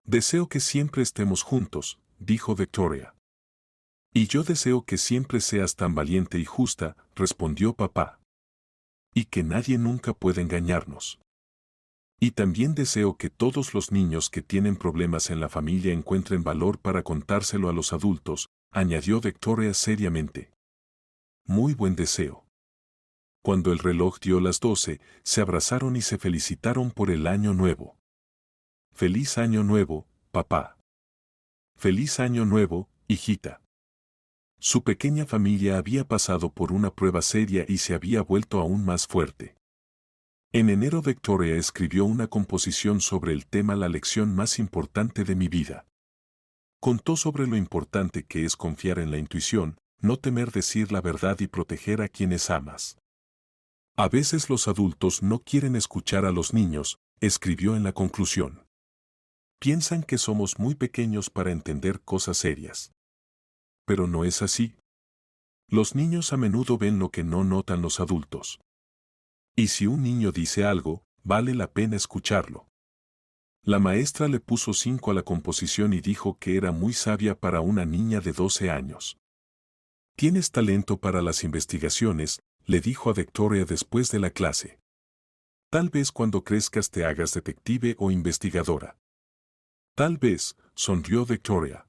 Deseo que siempre estemos juntos, dijo Victoria. Y yo deseo que siempre seas tan valiente y justa, respondió papá. Y que nadie nunca pueda engañarnos. Y también deseo que todos los niños que tienen problemas en la familia encuentren valor para contárselo a los adultos, añadió Victoria seriamente. Muy buen deseo. Cuando el reloj dio las 12, se abrazaron y se felicitaron por el Año Nuevo. Feliz Año Nuevo, papá. Feliz Año Nuevo, hijita. Su pequeña familia había pasado por una prueba seria y se había vuelto aún más fuerte. En enero Victoria escribió una composición sobre el tema La lección más importante de mi vida. Contó sobre lo importante que es confiar en la intuición, no temer decir la verdad y proteger a quienes amas. A veces los adultos no quieren escuchar a los niños, escribió en la conclusión. Piensan que somos muy pequeños para entender cosas serias. Pero no es así. Los niños a menudo ven lo que no notan los adultos. Y si un niño dice algo, vale la pena escucharlo. La maestra le puso 5 a la composición y dijo que era muy sabia para una niña de 12 años. Tienes talento para las investigaciones, le dijo a Victoria después de la clase. Tal vez cuando crezcas te hagas detective o investigadora. Tal vez, sonrió Victoria.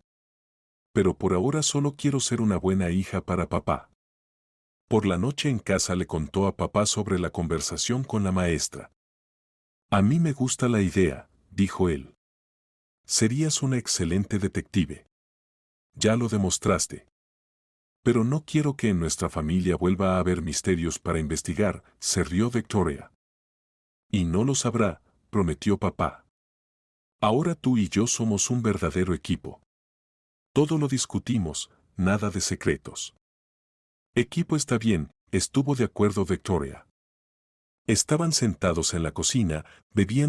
Pero por ahora solo quiero ser una buena hija para papá. Por la noche en casa le contó a papá sobre la conversación con la maestra. A mí me gusta la idea, dijo él. Serías una excelente detective. Ya lo demostraste. Pero no quiero que en nuestra familia vuelva a haber misterios para investigar, se rió Victoria. Y no lo sabrá, prometió papá. Ahora tú y yo somos un verdadero equipo. Todo lo discutimos, nada de secretos. Equipo está bien, estuvo de acuerdo Victoria. Estaban sentados en la cocina, bebían